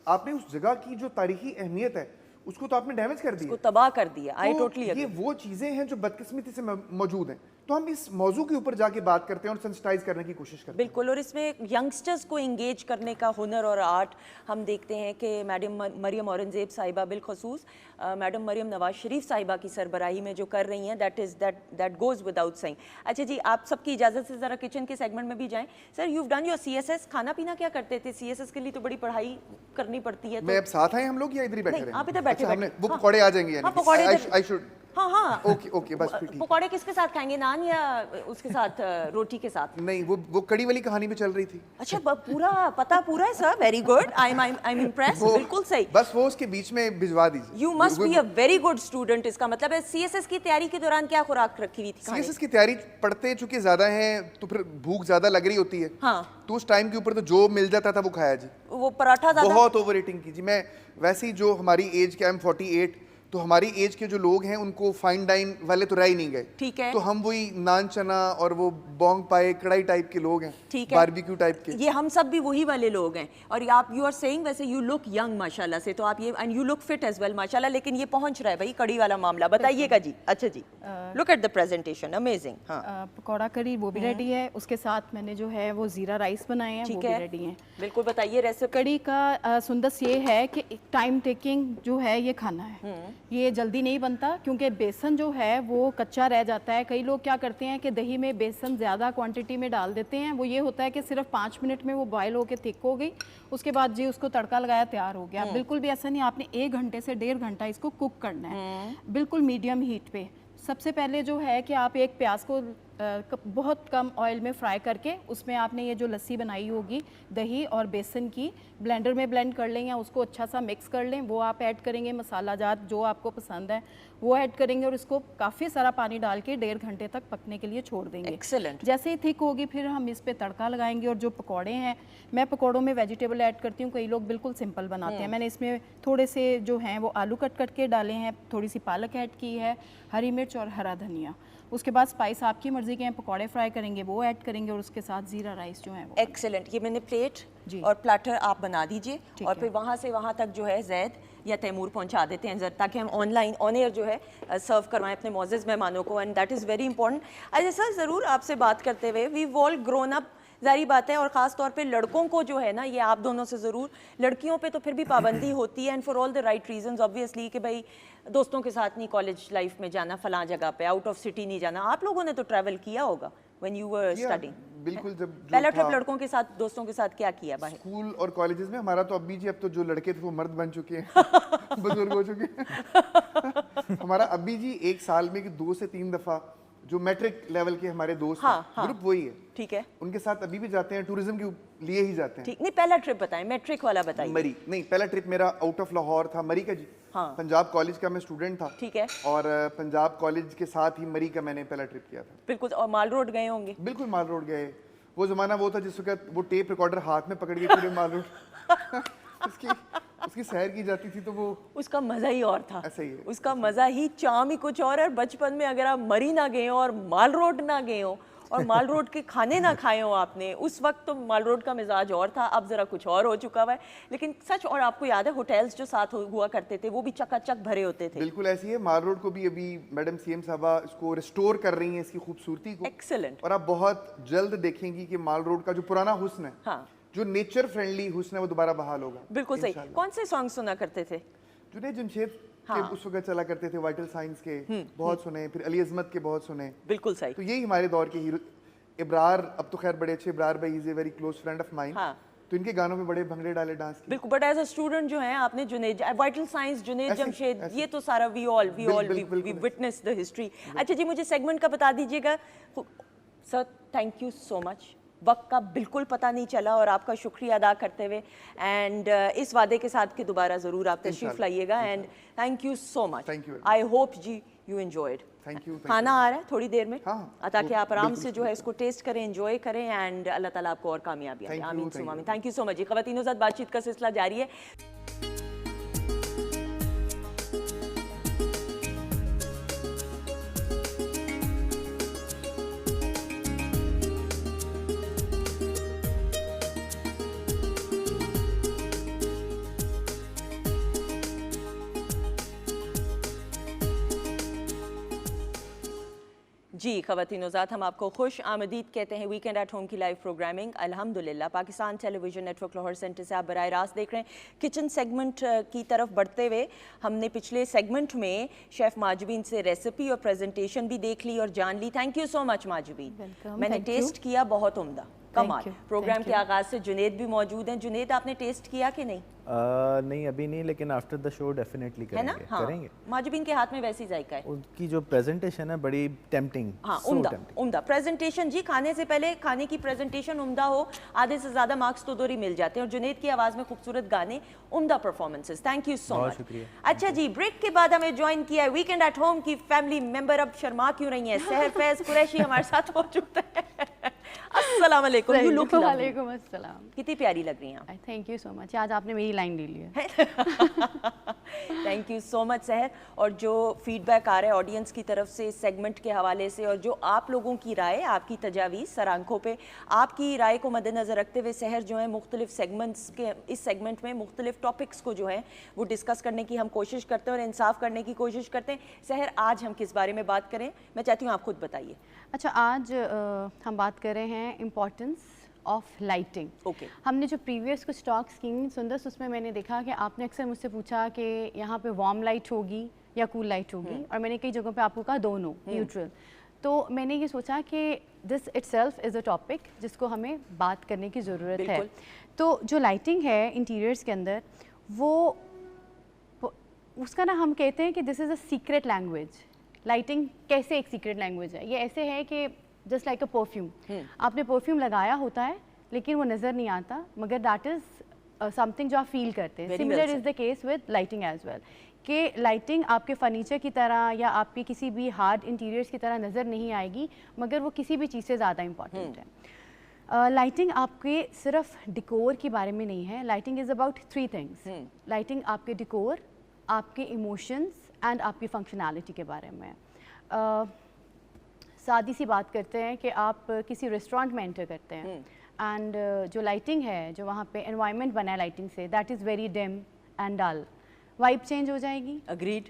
آپ نے اس جگہ کی جو تاریخی اہمیت ہے اس کو تو آپ نے ڈیمیج کر دیا, اس کو تباہ کر دیا. آئی ٹوٹلی یہ وہ چیزیں ہیں جو بدقسمتی سے موجود ہیں. تو ہم اس موضوع کے اوپر جا کے بات کرتے ہیں اور سینسٹائز کرنے کی کوشش کرتے ہیں. بالکل, اور اس میں ینگسٹرز کو انگیج کرنے کا ہنر اور آرٹ ہم دیکھتے ہیں کہ میڈم مریم اورنگزیب صاحبہ بالخصوص میڈم مریم نواز شریف صاحبہ کی سربراہی میں جو کر رہی ہیں, دیٹ گوز وداؤٹ سینگ. اچھا جی, آپ سب کی اجازت سے ذرا کچن کے سیگمنٹ میں بھی جائیں. سر, یو ڈن یور CSS. کھانا پینا کیا کرتے تھے؟ CSS کے لیے تو بڑی پڑھائی کرنی پڑتی ہے. میں اب ساتھ آئے ہم لوگ یا ادھر ہی بیٹھے رہیں؟ آپ ادھر بیٹھے وہ پکوڑے آ جائیں گے یعنی ہاں اوکے بس ٹھیک. پکوڑے کس کے ساتھ کھائیں گے, نان یا اس کے ساتھ روٹی کے ساتھ؟ نہیں, وہ کڑی والی کہانی بھی چل رہی تھی. اچھا, پورا پتہ پورا ہے sir. Very good, I am impressed. بالکل صحیح. بس وہ اس کے بیچ میں بھجوا دیجیے. You must be a very good student. اس کا مطلب ہے CSS کی تیاری کے دوران کیا خوراک رکھی ہوئی تھی؟ CSS کی تیاری پڑھتے چونکہ زیادہ ہیں تو پھر بھوک زیادہ لگ رہی ہوتی ہے, تو اس ٹائم کے اوپر تو جو مل جاتا تھا وہ کھایا جی. وہ پراٹھا زیادہ بہت اوور ایٹنگ کی جی. میں ویسے ہی جو ہماری ایج کے, I'm 48, تو ہماری ایج کے جو لوگ ہیں ان کو فائن ڈائن والے تو رہ ہی نہیں گئے. ٹھیک ہے. تو ہم وہی نان چنا اور وہ بونگ پائے کڑائی ٹائپ کے لوگ ہیں, باربیکیو ٹائپ کے. یہ ہم سب بھی وہی والے لوگ ہیں. اور آپ یو آر سیئنگ, ویسے یو لک ینگ ماشاءاللہ سے, تو آپ یہ and you look fit as well ماشاءاللہ. لیکن یہ پہنچ رہا ہے بھائی کڑی والا معاملہ, بتائیے گا جی. اچھا جی, look at the presentation, amazing. ہاں, پکوڑا کری وہ بھی ریڈی ہے. اس کے ساتھ میں نے جو ہے وہ زیرہ رائس بنائے ہیں, وہ بھی ریڈی ہیں. بالکل, بتائیے ریسیپی. کڑی کا سندس یہ ہے کہ ٹائم ٹیکنگ جو ہے یہ کھانا ہے, ये जल्दी नहीं बनता क्योंकि बेसन जो है वो कच्चा रह जाता है। कई लोग क्या करते हैं कि दही में बेसन ज़्यादा क्वांटिटी में डाल देते हैं, वो ये होता है कि सिर्फ 5 मिनट में वो बॉयल होकर थिक हो गई, उसके बाद जी उसको तड़का लगाया तैयार हो गया। बिल्कुल भी ऐसा नहीं, आपने 1 घंटे से 1.5 घंटा इसको कुक करना है, बिल्कुल मीडियम हीट पे। सबसे पहले जो है कि आप एक प्याज को बहुत कम ऑयल में फ्राई करके उसमें आपने ये जो लस्सी बनाई होगी दही और बेसन की, ब्लेंडर में ब्लेंड कर लें या उसको अच्छा सा मिक्स कर लें, वो आप ऐड करेंगे, मसाला जात जो आपको पसंद है वो ऐड करेंगे और इसको काफ़ी सारा पानी डाल के 1.5 घंटे तक पकने के लिए छोड़ देंगे। एक्सीलेंट। जैसे ही थिक होगी फिर हम इस पे तड़का लगाएंगे। और जो पकौड़े हैं, मैं पकौड़ों में वेजिटेबल ऐड करती हूँ, कई लोग बिल्कुल सिंपल बनाते हैं। मैंने इसमें थोड़े से जो हैं वो आलू कट के डाले हैं, थोड़ी सी पालक ऐड की है, हरी मिर्च और हरा धनिया। उसके बाद स्पाइस आपकी मर्ज़ी के हैं, पकौड़े फ्राई करेंगे वो ऐड करेंगे और उसके साथ ज़ीरा राइस जो है वो। एक्सीलेंट। ये मैंने प्लेट जी। और प्लाटर आप बना दीजिए ठीक और है। फिर वहाँ से वहाँ तक जो है जैद या तैमूर पहुँचा देते हैं जरा, ताकि हम ऑनलाइन ऑन एयर जो है सर्व करवाएं अपने मोअज़्ज़ज़ मेहमानों को, and that is very important. अच्छा सर, ज़रूर आपसे बात करते हुए, वी ऑल ग्रोन अप, ज़ाहिर बात है, और ख़ास तौर पे लड़कों को जो है ना, ये आप दोनों से ज़रूर, लड़कियों पे तो फिर भी पाबंदी होती है, and for all the right reasons obviously, कि भाई दोस्तों के साथ नहीं कॉलेज लाइफ में जाना, फलां जगह पे आउट ऑफ सिटी नहीं जाना। आप लोगों ने तो ट्रैवल किया होगा व्हेन यू वर स्टडिंग। बिल्कुल। जब जो पहला था, ट्रिप लड़कों के साथ, दोस्तों के साथ क्या किया बाहर? स्कूल और कॉलेजेस में हमारा तो अभी जी, अब तो जो लड़के थे वो मर्द बन चुके हैं बुजुर्ग हो चुके हैं हमारा अभी जी 1 साल में कि 2 से 3 दफा जो मैट्रिक लेवल के हमारे दोस्त हैं, ग्रुप वही है, ठीक है, उनके साथ अभी भी जाते हैं, टूरिज्म के लिए ही जाते हैं। ठीक। नहीं, पहला ट्रिप बताएं, मैट्रिक वाला बताइए। मरी नहीं, पहला ट्रिप मेरा आउट ऑफ लाहौर था, मरी का जी। हाँ। पंजाब कॉलेज का मैं स्टूडेंट था, ठीक है, और पंजाब कॉलेज के साथ ही मरी का मैंने पहला ट्रिप किया था। बिल्कुल। और माल रोड गए होंगे? बिल्कुल माल रोड गए। वो जमाना वो था जिस वक्त वो टेप रिकॉर्डर हाथ में पकड़ के पूरे माल रोड उसकी सैर की जाती थी, तो वो उसका मजा ही और था। ऐसा ही है। उसका मजा ही, चाम ही कुछ और है। बचपन में अगर आप मरी ना गए हो और माल रोड ना गए हो और माल रोड के खाने ना खाए हो आपने, उस वक्त तो माल रोड का मिजाज और था, अब जरा कुछ और हो चुका हुआ है। लेकिन सच, और आपको याद है होटल्स जो साथ हुआ करते थे वो भी चकाचक भरे होते थे। बिल्कुल ऐसी है। माल रोड को भी अभी मैडम सीएम साहबा इसको रिस्टोर कर रही हैं, इसकी खूबसूरती को। एक्सीलेंट। और आप बहुत जल्द देखेंगी कि माल रोड का जो पुराना हुस्न है, हाँ, जो नेचर फ्रेंडली हुस्न है, वो दोबारा बहाल होगा। बिल्कुल सही। कौन से सॉन्ग सुना करते थे? जुनैद जमशेद हाँ। के उस वक्त चला करते थे, वाइटल साइंस के बहुत सुने, फिर अली अजमत के बहुत सुने। बिल्कुल सही। तो यही हमारे दौर के हीरो। इब्रार, अब तो खैर बड़े अच्छे, इब्रार भाई is a very close friend of mine. हाँ। तो इनके गानों में बड़े भंगड़े डाले, डांस किए। बिल्कुल। बट एज अ स्टूडेंट जो है आपने जुनैद, वाइटल साइंस, जुनैद ऐसे- जमशेद, ऐसे। ये तो सारा वी बिल्कुल। Witness the history. अच्छा जी, मुझे सेगमेंट का बता दीजिएगा sir. Thank you so much. वक्त का बिल्कुल पता नहीं चला, और आपका शुक्रिया अदा करते हुए, एंड इस वादे के साथ कि दोबारा ज़रूर आप तशरीफ लाइएगा, and thank you so much. Thank you. I hope जी यू एंजॉयड। Thank you. खाना आ रहा है थोड़ी देर में, हाँ, ताकि आप आराम बिल्कुल, से जो है इसको टेस्ट करें, एंजॉय करें, एंड अल्लाह ताला आपको और कामयाबी Thank you, आमीन thank सुमा आमीन। you. Thank you so much जी। ख़वातीनों के साथ बातचीत का सिलसिला जारी है। जी ख़वातीन ज़ात, हम आपको खुश आमदीद कहते हैं वीकेंड एट होम की लाइव प्रोग्रामिंग अल्हम्दुलिल्लाह Pakistan television network Lahore centre से आप बराह रास्त देख रहे हैं। किचन सेगमेंट की तरफ बढ़ते हुए हमने पिछले सेगमेंट में शेफ़ माजबीन से रेसिपी और प्रेजेंटेशन भी देख ली और जान ली। Thank you so much Majbeen. Welcome, मैंने thank you. टेस्ट किया, बहुत उम्दा, कमाल। you, प्रोग्राम thank के you. आगाज़ से जुनैद भी मौजूद हैं। जुनैद, आपने टेस्ट किया कि नहीं? नहीं अभी नहीं, लेकिन आफ्टर द शो डेफिनेटली है ना? करेंगे। हाँ, करेंगे। माजबीन के हाथ में वैसी जायका है। उनकी जो प्रेजेंटेशन है बड़ी टेम्पटिंग। हाँ, उम्दा उम्दा प्रेजेंटेशन जी। खाने से पहले खाने की प्रेजेंटेशन उम्दा हो, आधे से ज़्यादा मार्क्स तो दोरी मिल जाते हैं। और जुनैद की आवाज़ में खूबसूरत गाने, उम्दा performances. Thank you so much. शुक्रिया। अच्छा जी, ब्रेक के बाद हमें ज्वाइन किया है वीकेंड एट होम की फैमिली मेंबर, अब शर्मा क्यों रही है, सहर फैज कुरैशी हमारे साथ मौजूद है। अस्सलाम वालेकुम। You look lovely. वालेकुम अस्सलाम। कितनी प्यारी लग रही हैं आप। Thank you so much. आज आपने मेरी लाइन ले ली है। थैंक यू सो मच सहर। और जो फीडबैक आ रहा है ऑडियंस की तरफ से इस सेगमेंट के हवाले से, और जो आप लोगों की राय, आपकी तजावीज़ सर आंखों पे, आपकी राय को मद्देनज़र रखते हुए सहर जो है मुख्तलिफ सेगमेंट्स के, इस सेगमेंट में मुख्तलिफ टॉपिक्स को जो है वो डिस्कस करने की हम कोशिश करते हैं और इंसाफ करने की कोशिश करते हैं। सहर, आज हम किस बारे में बात करें, मैं चाहती हूँ आप खुद बताइए। अच्छा, आज हम बात कर रहे हैं इम्पोर्टेंस ऑफ लाइटिंग। ओके। हमने जो प्रीवियस कुछ टॉक्स की सुंदर, उसमें मैंने देखा कि आपने अक्सर मुझसे पूछा कि यहाँ पे वार्म लाइट होगी या कूल लाइट होगी, और मैंने कई जगहों पे आपको कहा दोनों, न्यूट्रल। तो मैंने ये सोचा कि this itself is a topic जिसको हमें बात करने की ज़रूरत है। तो जो लाइटिंग है इंटीरियर्स के अंदर, वो उसका ना हम कहते हैं कि this is a secret language. Lighting कैसे एक सीक्रेट लैंग्वेज है? ये ऐसे है कि जस्ट लाइक अ परफ्यूम, आपने परफ्यूम लगाया होता है लेकिन वो नज़र नहीं आता, मगर दैट इज़ समथिंग जो आप फील करते हैं। Similar is the case with lighting as well, कि लाइटिंग आपके फर्नीचर की तरह या आपके किसी भी हार्ड इंटीरियर्स की तरह नज़र नहीं आएगी, मगर वो किसी भी चीज़ से ज़्यादा इंपॉर्टेंट है। लाइटिंग आपके सिर्फ डिकोर के बारे में नहीं है, lighting is about 3 things. Lighting आपके डिकोर, आपके इमोशंस एंड आपकी फंक्शनैलिटी के बारे में। सादी सी बात करते हैं कि आप किसी रेस्टोरेंट में एंटर करते हैं एंड जो लाइटिंग है, जो वहाँ पे एनवायरनमेंट बना है लाइटिंग से, that is very dim and dull, vibe change हो जाएगी। अग्रीड।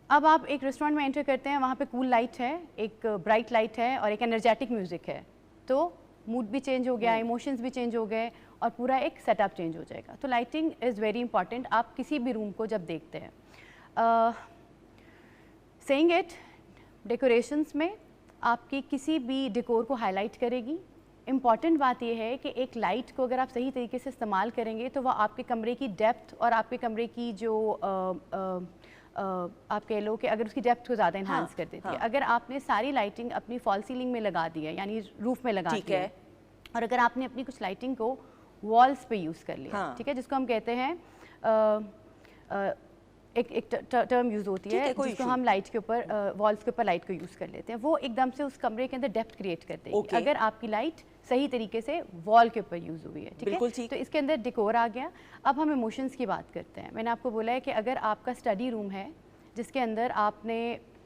अब आप एक रेस्टोरेंट में एंटर करते हैं, वहाँ पे कूल लाइट है, एक ब्राइट लाइट है और एक एनर्जेटिक म्यूज़िक है, तो मूड भी चेंज हो गया, इमोशंस भी चेंज हो गए और पूरा एक सेटअप चेंज हो जाएगा। तो लाइटिंग इज़ वेरी इंपॉर्टेंट आप किसी भी रूम को जब देखते हैं। सेइंग इट, डेकोरेशंस में आपकी किसी भी डेकोर को हाईलाइट करेगी। इम्पॉर्टेंट बात यह है कि एक लाइट को अगर आप सही तरीके से इस्तेमाल करेंगे तो वह आपके कमरे की डेप्थ और आपके कमरे की जो आप कह लो कि अगर उसकी डेप्थ को ज़्यादा इन्हांस कर देती है। अगर आपने सारी लाइटिंग अपनी फॉल सीलिंग में लगा दी है, यानी रूफ में लगा दी है, और अगर आपने अपनी कुछ लाइटिंग को वॉल्स पे यूज़ कर लिया, ठीक है, जिसको हम कहते हैं एक टर्म यूज़ होती है जिसको हम लाइट के ऊपर वॉल्स के ऊपर लाइट को यूज़ कर लेते हैं, वो एकदम से उस कमरे के अंदर डेप्थ क्रिएट कर देगी अगर आपकी लाइट सही तरीके से वॉल के ऊपर यूज़ हुई है। ठीक है, तो इसके अंदर डेकोर आ गया। अब हम इमोशंस की बात करते हैं। मैंने आपको बोला है कि अगर आपका स्टडी रूम है जिसके अंदर आपने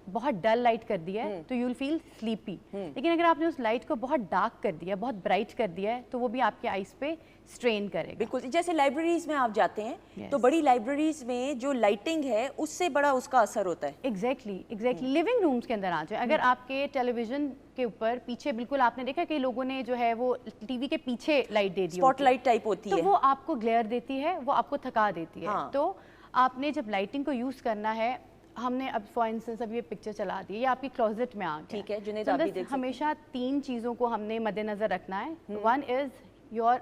बहुत डल लाइट कर दिया है तो यू विल फील स्लीपी, लेकिन अगर आपने उस लाइट को बहुत डार्क कर दिया, बहुत ब्राइट कर दिया है, तो वो भी आपके आइज़ पे स्ट्रेन करेगा। बिल्कुल, जैसे लाइब्रेरीज में आप जाते हैं तो बड़ी लाइब्रेरीज में जो लाइटिंग है उससे बड़ा उसका असर होता है। एग्जैक्टली लिविंग रूम्स के अंदर आ जाए, अगर आपके टेलीविजन के ऊपर पीछे, बिल्कुल आपने देखा कई लोगों ने जो है वो टीवी के पीछे लाइट दे दी, स्पॉटलाइट टाइप होती है, तो वो आपको ग्लेयर देती है, वो आपको थका देती है। तो आपने जब लाइटिंग को यूज़ करना है, हमने अब फॉर इंस्टेंस अब ये पिक्चर चला दी, ये आपकी क्लोजेट में आ गया, ठीक है, जुनैद आप भी देख सकते हैं। हमेशा 3 चीज़ों को हमने मद्देनजर रखना है। वन इज़ योर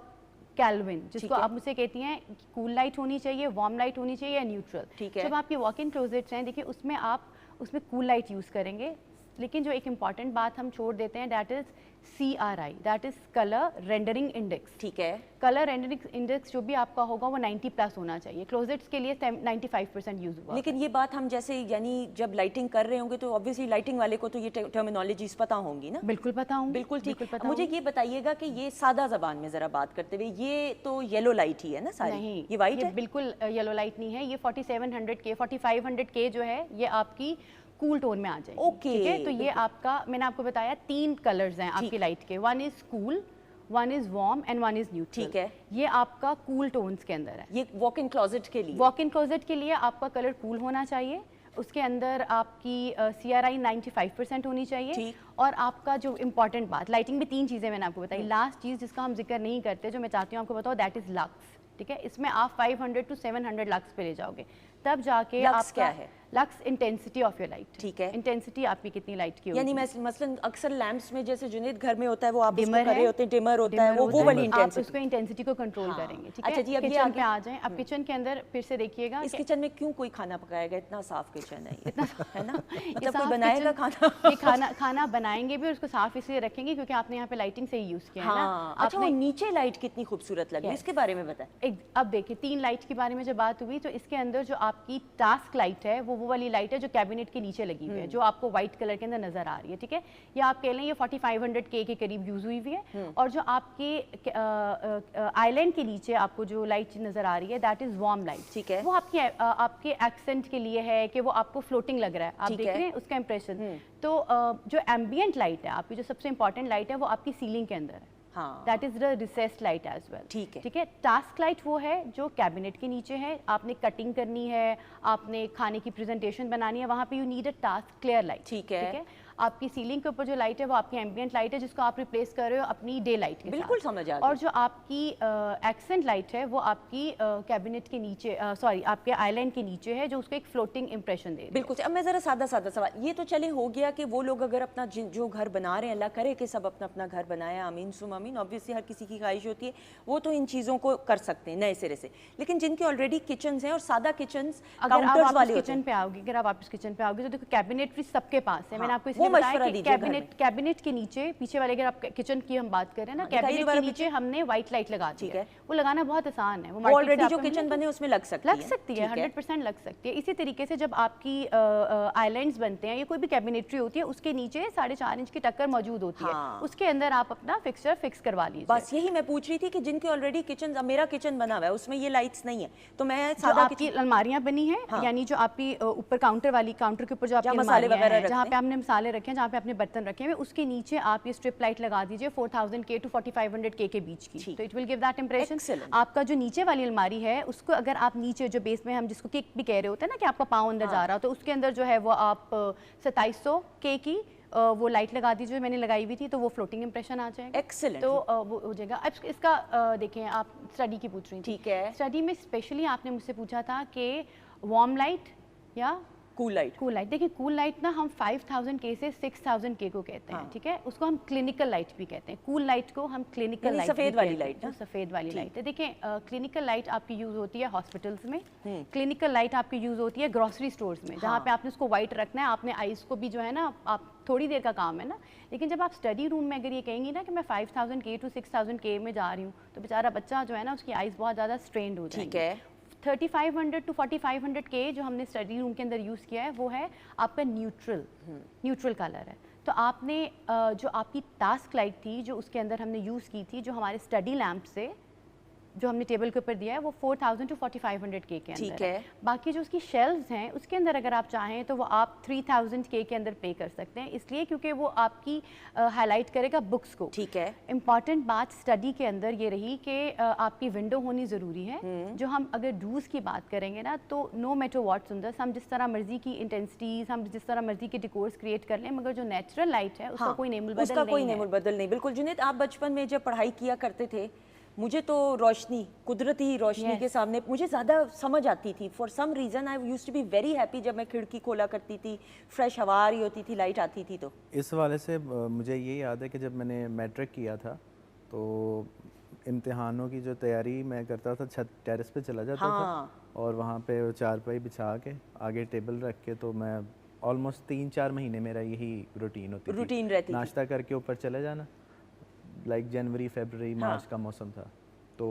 कैल्विन, जिसको आप मुझसे कहती हैं कूल लाइट होनी चाहिए, वार्म लाइट होनी चाहिए या न्यूट्रल। ठीक है, जब आपके वॉक इन क्लोजेट्स हैं, देखिए उसमें आप उसमें कूल लाइट यूज़ करेंगे, लेकिन जो एक इंपॉर्टेंट बात हम छोड़ देते हैं, that is CRI, that is colour rendering index. ठीक है, कलर रेंडरिंग इंडेक्स जो भी आपका होगा वो 90+ होना चाहिए। क्लोजेट्स के लिए 95% यूज़ हुआ। लेकिन ये बात हम जैसे यानी जब लाइटिंग कर रहे होंगे तो ऑब्वियसली लाइटिंग वाले को तो ये टर्मिनोलॉजीज पता होंगी ना? बिल्कुल पता होंगी, बिल्कुल ठीक। मुझे ये बताइएगा कि ये सादा ज़बान में ज़रा बात करते हुए, ये तो येलो लाइट ही है ना सारी? नहीं, ये वाइट है? बिल्कुल येलो लाइट नहीं है, ये 4700K 4500K जो है ये आपकी कूल टोन में आ जाएगी। ओके, ठीक है, तो ये आपका, मैंने आपको बताया 3 कलर्स हैं आपकी लाइट के, one is cool, one is warm and one is neutral. ठीक है, ये आपका कूल टोन्स के अंदर है। ये वॉक इन क्लोजेट के लिए, वॉक इन क्लोजेट के लिए आपका कलर कूल होना चाहिए, उसके अंदर आपकी CRI 95% होनी चाहिए, और आपका जो इंपॉर्टेंट बात, लाइटिंग में 3 चीज़ें मैंने आपको बताई, लास्ट चीज़ जिसका हम जिक्र नहीं करते, जो मैं चाहती हूँ आपको बताओ, दैट इज़ लक्स। ठीक है, इसमें आप 500 to 700 लक्स पे ले जाओगे, तब जाके लक्स क्या है? Lux intensity of your light. ठीक है, इंटेंसिटी आपकी कितनी लाइट की होगी। यानी मसलन अक्सर लैंप्स में जैसे जुनैद घर में होता है वो आप उसको करे होते हैं, डिमर होता है, वो वाली इंटेंसिटी, आप उसको इंटेंसिटी को कंट्रोल करेंगे। ठीक है, अच्छा जी, अब ये किचन पे आ जाएं। अब किचन के अंदर फिर से देखिएगा, इस किचन में क्यों कोई खाना पकाएगा? इतना साफ किचन है इतना है ना, मतलब कोई बनाएगा खाना? ये खाना बनाएंगे भी और उसको साफ इसलिए रखेंगे क्योंकि आपने यहाँ पे लाइटिंग से ही यूज किया है ना। अच्छा, वो नीचे लाइट कितनी खूबसूरत लगी, इसके बारे में बताएं। अब देखिए 3 लाइट के बारे में जब बात हुई, तो इसके अंदर जो आपकी टास्क लाइट है वो वाली लाइट है जो कैबिनेट के नीचे लगी हुई है, जो आपको व्हाइट कलर के अंदर नजर आ रही है। ठीक है, ये आप कह लें ये 4500K के करीब यूज हुई है, और जो आपके आइलैंड के नीचे आपको जो लाइट नजर आ रही है, दैट इज वार्म लाइट। ठीक है, वो आपके एक्सेंट के लिए है कि वो आपको फ्लोटिंग लग रहा है, आप देख रहे हैं उसका इंप्रेशन। तो जो एम्बियंट लाइट है आपकी, जो सबसे इंपॉर्टेंट लाइट है, वो आपकी सीलिंग के अंदर है, that is the recessed light as well. ठीक है, टास्क लाइट वो है जो कैबिनेट के नीचे है, आपने कटिंग करनी है, आपने खाने की प्रेजेंटेशन बनानी है, वहां पे you need a task clear light. ठीक है, آپ کی سیلنگ کے اوپر جو لائٹ ہے وہ آپ کی ایمبینٹ لائٹ ہے جس کو آپ ریپلیس کر رہے ہو اپنی ڈے لائٹ کے بالکل ساتھ. سمجھ آ اور جو آپ کی ایکسنٹ لائٹ ہے وہ آپ کی کیبنٹ کے نیچے سوری آپ کے آئی لائن کے نیچے ہے جو اس کو ایک فلوٹنگ امپریشن دے رہی ہے. بالکل. اب میں ذرا سادہ سوال, یہ تو چلے ہو گیا کہ وہ لوگ اگر اپنا جو گھر بنا رہے ہیں, اللہ کرے کہ سب اپنا اپنا گھر بنائے, آمین سم آمین, آبویسلی ہر کسی کی خواہش ہوتی ہے, وہ تو ان چیزوں کو کر سکتے ہیں نئے سرے سے. لیکن جن کے آلریڈی کچنز ہیں اور سادہ کچنز کاؤنٹرز والے ہوتے ہیں, کچن پہ آؤ گی, اگر آپ واپس کچن پہ آؤ گی تو دیکھو کیبنٹری سب کے پاس ہے. میں نے آپ کو اس وہ لیے بتایا مشورہ کہ دیجیے کیبنٹ کے نیچے پیچھے والے, اگر آپ کچن کی ہم بات کر رہے ہیں نا, کیبنٹ کے نیچے ہم نے وائٹ لائٹ لگا دی ہے. وہ لگانا بہت آسان ہے, وہ آلریڈی جو کچن بنے اس میں لگ سکتی ہے 100% لگ سکتی ہے. اسی طریقے سے جب آپ کی آئی لینڈز بنتے ہیں یا کوئی بھی کیبنٹری ہوتی ہے اس کے نیچے 4.5 انچ کی ٹکر موجود ہوتی ہے, اس کے اندر آپ اپنا فکسچر فکس کروا لیجیے. بس یہی میں پوچھ رہی تھی کہ جن کے آلریڈی کچن, میرا کچن بنا ہوا ہے اس میں یہ لائٹس نہیں ہے, تو میں جو آپ کی الماریاں بنی ہیں یعنی جو آپ کی اوپر کاؤنٹر کے اوپر جو آپ کی مسالے وغیرہ جہاں پہ آپ نے مسالے رکھے ہیں, جہاں پہ آپ نے برتن رکھے ہیں, اس کے نیچے آپ یہ اسٹرپ لائٹ لگا دیجیے 4000K to 4500K کے بیچ کی, تو it will give that impression. آپ کا جو نیچے والی الماری ہے اس کو اگر آپ نیچے جو بیس میں ہم جس کو کک بھی کہہ رہے ہوتے ہیں نا کہ آپ کا پاؤں اندر جا رہا, تو اس کے اندر جو ہے وہ آپ 2700K کی وہ لائٹ لگا دیجیے جو میں نے لگائی ہوئی تھی, تو وہ فلوٹنگ امپریشن آ جائے گا. ایکسلنٹ. تو وہ ہو جائے گا. اب اس کا دیکھیں آپ اسٹڈی کی پوچھ رہی تھی. ٹھیک ہے. اسٹڈی میں اسپیشلی آپ نے مجھ سے پوچھا تھا کہ وارم لائٹ یا کول لائٹ. دیکھیں کول لائٹ نا ہم 5000K سے 6000K کو کہتے ہیں, ٹھیک ہے, اس کو ہم کلینکل لائٹ بھی کہتے ہیں. کول لائٹ کو ہم کلینکل لائٹ, سفید والی لائٹ, جو سفید والی لائٹ ہے. دیکھیں کلینکل لائٹ آپ کی یوز ہوتی ہے ہاسپٹلس میں, کلینکل لائٹ آپ کی یوز ہوتی ہے گروسری اسٹورز میں, جہاں پہ آپ نے اس کو وائٹ رکھنا ہے. آپ نے آئیز کو بھی جو ہے نا آپ تھوڑی دیر کا کام ہے نا, لیکن جب آپ اسٹڈی روم میں اگر یہ کہیں گی نا کہ میں 5000K to 6000K میں جا رہی ہوں, تو بیچارہ بچہ جو ہے نا اس کی آئیز بہت زیادہ اسٹرینڈ ہو جائیں گی. 3500 to 4500K جو ہم نے اسٹڈی روم کے اندر یوز کیا ہے وہ ہے آپ کا نیوٹرل کلر ہے. تو آپ نے جو آپ کی ٹاسک لائٹ تھی جو اس کے اندر ہم نے یوز کی تھی, جو ہمارے اسٹڈی لیمپ سے جو ہم نے ٹیبل کے اوپر دیا ہے وہ 4000 to 4500K کے اندر ہے. باقی جو اس کی شیلفز ہیں اس کے اندر اگر آپ چاہیں تو وہ آپ 3000K کے اندر پے کر سکتے ہیں, اس لیے کیونکہ وہ آپ کی ہائی لائٹ کرے گا بکس کو. ٹھیک ہے. امپورٹنٹ بات اسٹڈی کے اندر یہ رہی کہ آپ کی ونڈو ہونی ضروری ہے. جو ہم اگر ڈوز کی بات کریں گے نا تو نو میٹر واٹس ان دس, ہم جس طرح مرضی کی انٹینسٹیز, ہم جس طرح مرضی کے ڈیکورز کریٹ کر لیں, مگر جو نیچرل لائٹ ہے اس کا کوئی نیم البدل نہیں. بالکل جنید, آپ بچپن میں جب پڑھائی کیا کرتے تھے, مجھے تو روشنی, قدرتی روشنی کے سامنے مجھے زیادہ سمجھ آتی تھی. For some reason I used to be very happy جب میں کھڑکی کھولا کرتی تھی, فریش ہوا آ رہی ہوتی تھی, لائٹ آتی تھی. تو اس حوالے سے مجھے یہ یاد ہے کہ جب میں نے میٹرک کیا تھا تو امتحانوں کی جو تیاری میں کرتا تھا, چھت ٹیرس پہ چلا جاتا تھا اور وہاں پہ چارپائی بچھا کے آگے ٹیبل رکھ کے, تو میں آلموسٹ 3-4 مہینے میرا یہی روٹین رہتی. ناشتہ کر کے اوپر چلے جانا, لائک جنوری فیبرری مارچ کا موسم تھا, تو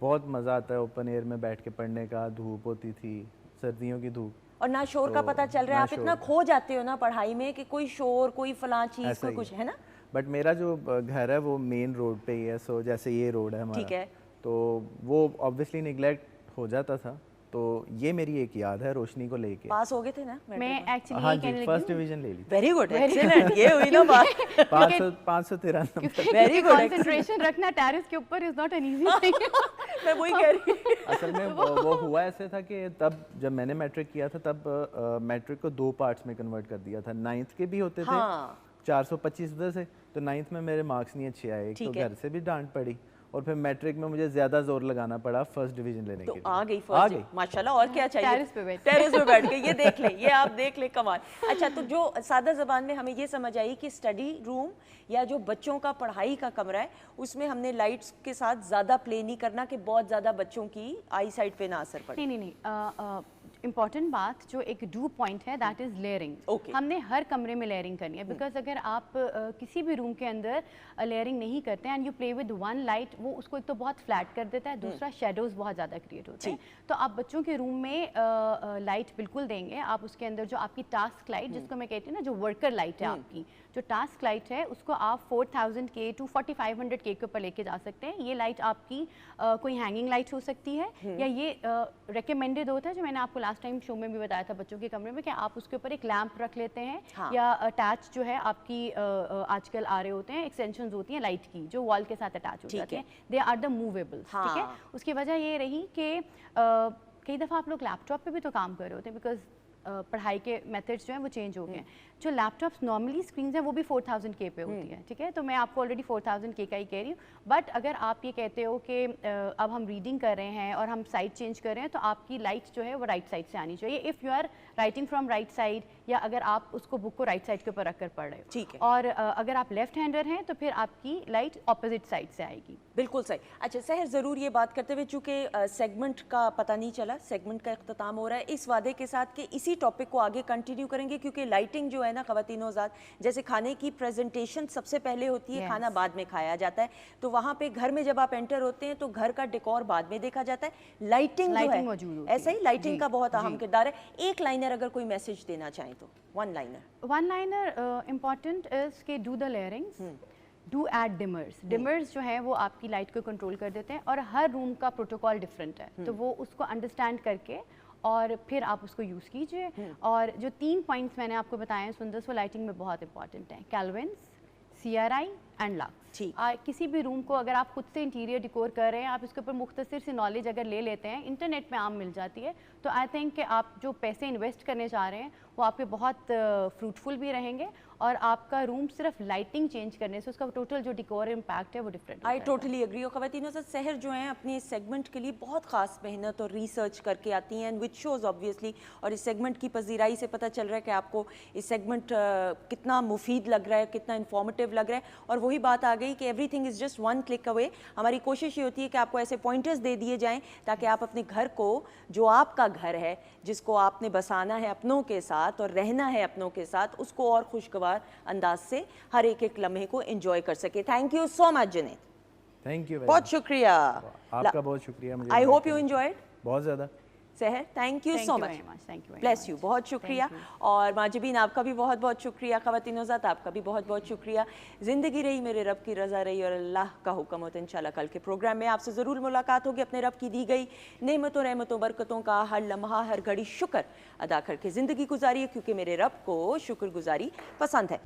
بہت مزہ آتا ہے اوپن ایئر میں بیٹھ کے پڑھنے کا. دھوپ ہوتی تھی, سردیوں کی دھوپ, اور نہ شور کا پتہ چل رہا ہے, آپ اتنا کھو جاتے ہو نا پڑھائی میں کہ کوئی شور, کوئی فلاں چیز, کوئی کچھ ہے نا. بٹ میرا جو گھر ہے وہ مین روڈ پہ ہی ہے, سو جیسے یہ روڈ ہے ہمارا, ٹھیک ہے, تو وہ آبویسلی نگلیکٹ ہو جاتا تھا. تو یہ میری ایک یاد ہے روشنی کو لے کے. پاس ہو گئے تھے نا. میں ایکچولی ہاں جی, فرسٹ ڈویژن لے لی. Very good, excellent. یہ ہوئی نا بات, 513 نمبر. Very good. کنسنٹریشن رکھنا ٹیرس کے اوپر is not an easy thing. میں وہی کہہ رہی ہوں. اصل میں وہ ہوا ایسے تھا کہ تب جب میں نے میٹرک کیا تھا تب میٹرک کو 2 پارٹس میں کنورٹ کر دیا تھا. 9th کے بھی ہوتے تھے 425 ادھر سے, تو 9th میں میرے مارکس نہیں اچھے آئے, تو گھر سے بھی ڈانٹ پڑی, اور پھر میٹرک میں مجھے زیادہ زور لگانا پڑا فرسٹ ڈویژن لینے کے لیے. آ گئی ماشاءاللہ. اور کیا چاہیے, ٹیرس پہ بیٹھ کے. یہ دیکھ لیں, یہ آپ دیکھ لیں, کمال. اچھا, تو جو سادہ زبان میں ہمیں یہ سمجھ آئی کہ اسٹڈی روم یا جو بچوں کا پڑھائی کا کمرہ ہے اس میں ہم نے لائٹس کے ساتھ زیادہ پلے نہیں کرنا کہ بہت زیادہ بچوں کی آئی سائٹ پہ نہ اثر پڑے. نہیں, امپورٹنٹ بات جو ایک ڈو پوائنٹ ہے دیٹ از لیئرنگ. ہم نے ہر کمرے میں لیئرنگ کرنی ہے, بیکاز اگر آپ کسی بھی روم کے اندر لیئرنگ نہیں کرتے and you play with one light, وہ اس کو ایک تو بہت فلیٹ کر دیتا ہے, دوسرا شیڈوز بہت زیادہ کریٹ ہوتے ہیں. تو آپ بچوں کے روم میں لائٹ بالکل دیں گے, آپ اس کے اندر جو آپ کی ٹاسک لائٹ, جس کو میں کہتی ہوں نا جو ورکر لائٹ ہے آپ کی, جو ٹاسک لائٹ ہے اس کو آپ 4000K to 4500K کے اوپر لے کے جا سکتے ہیں. یہ لائٹ آپ کی کوئی ہینگنگ لائٹ ہو سکتی ہے, یا یہ ریکمینڈیڈ ہوتا ہے جو میں نے آپ کو لاسٹ ٹائم شو میں بھی بتایا تھا بچوں کے کمرے میں, کہ آپ اس کے اوپر ایک لیمپ رکھ لیتے ہیں, یا اٹیچ جو ہے آپ کی آج کل آ رہے ہوتے ہیں ایکسٹینشنز ہوتی ہیں لائٹ کی جو وال کے ساتھ اٹیچ ہو جاتی ہیں, دے آر دا موویبل. ٹھیک ہے, اس کی وجہ یہ رہی کہ کئی دفعہ آپ لوگ لیپ ٹاپ پہ بھی تو کام کر رہے ہوتے ہیں, بیکاز پڑھائی کے میتھڈس جو ہیں وہ چینج ہو گئے ہیں. जो लैपटॉप्स नॉर्मली स्क्रीन्स हैं वो भी 4000K पे होती है, ठीक है, तो मैं आपको ऑलरेडी 4000K का ही कह रही हूँ। बट अगर आप ये कहते हो कि अब हम रीडिंग कर रहे हैं और हम साइड चेंज कर रहे हैं, तो आपकी लाइट जो है वो राइट साइड से आनी चाहिए। If you are writing from right side, या अगर आप उसको बुक को राइट साइड के ऊपर रख कर पढ़ रहे हो, ठीक है। और अगर आप लेफ्ट हैंडर हैं तो फिर आपकी लाइट ऑपोजिट साइड से आएगी। बिल्कुल सही। अच्छा सहर, ज़रूर ये बात करते हुए, चूँकि सेगमेंट का पता नहीं चला, सेगमेंट का इख्तिताम हो रहा है, इस वादे के साथ कि इसी टॉपिक को आगे कंटिन्यू करेंगे, क्योंकि लाइटिंग जो है ना ख़वातीनो ज़ात, जैसे खाने की प्रेजेंटेशन सबसे पहले होती है, खाना बाद में खाया जाता है, तो वहाँ पे घर में जब आप एंटर होते हैं तो घर का डेकोर बाद में देखा जाता है, लाइटिंग जो है ऐसा ही लाइटिंग का बहुत अहम किरदार है। एक लाइनर अगर कोई मैसेज देना चाहें तो वन लाइनर इम्पॉर्टेंट इज के do the लेयरिंग्स, do add dimmers. Dimmers जो है वो आपकी लाइट को कंट्रोल कर देते हैं, और हर रूम का प्रोटोकॉल डिफरेंट है, तो वो उसको अंडरस्टैंड करके और फिर आप उसको यूज़ कीजिए। और जो 3 पॉइंट्स मैंने आपको बताए हैं सुंदर्स, वो लाइटिंग में बहुत इंपॉर्टेंट हैं, कैल्विन्स, CRI एंड लक्स। किसी भी रूम को अगर आप खुद से इंटीरियर डिकोर कर रहे हैं, आप इसके ऊपर मुख्तसर सी नॉलेज अगर ले लेते हैं, इंटरनेट में आम मिल जाती है, तो आई थिंक कि आप जो पैसे इन्वेस्ट करने चाह रहे हैं वो आपके बहुत फ्रूटफुल भी रहेंगे, और आपका रूम सिर्फ लाइटिंग चेंज करने से उसका टोटल जो डिकोर इम्पैक्ट है वो डिफरेंट। I totally agree. और ख़वातीनो से सहर जो हैं अपने इस सेगमेंट के लिए बहुत ख़ास मेहनत और रिसर्च करके आती हैं, विच शोज़ ऑब्वियसली, और इस सेगमेंट की पजीराई से पता चल रहा है कि आपको इस सेगमेंट कितना मुफीद लग रहा है, कितना इन्फॉर्मेटिव लग रहा है। और वही बात आ गई कि everything is just one click away. हमारी कोशिश ये होती है कि आपको ऐसे पॉइंटर्स दे दिए जाएँ ताकि आप अपने घर को, जो आपका घर है, जिसको आपने बसाना है अपनों के साथ और रहना है अपनों के साथ, उसको और खुशगवार अंदाज से हर एक लम्हे को एंजॉय कर सके। Thank you so much Junaid, thank you, बहुत शुक्रिया आपका, बहुत शुक्रिया। मुझे आई होप यू एंजॉयड। बहुत ज़्यादा। सहर, thank you so much, bless you, बहुत शुक्रिया। और माजिबीन आपका भी बहुत बहुत शुक्रिया, ख़वातीनो ज़ात आपका भी बहुत बहुत शुक्रिया। ज़िंदगी रही, मेरे रब की रज़ा रही और अल्लाह का हुक्म हो तो इंशाल्लाह कल के प्रोग्राम में आपसे ज़रूर मुलाकात होगी। अपने रब की दी गई नेमतों, रहमतों, बरकतों का हर लम्हा, हर घड़ी शुक्र अदा करके ज़िंदगी गुजारिए, क्योंकि मेरे रब को शुक्रगुजारी पसंद है।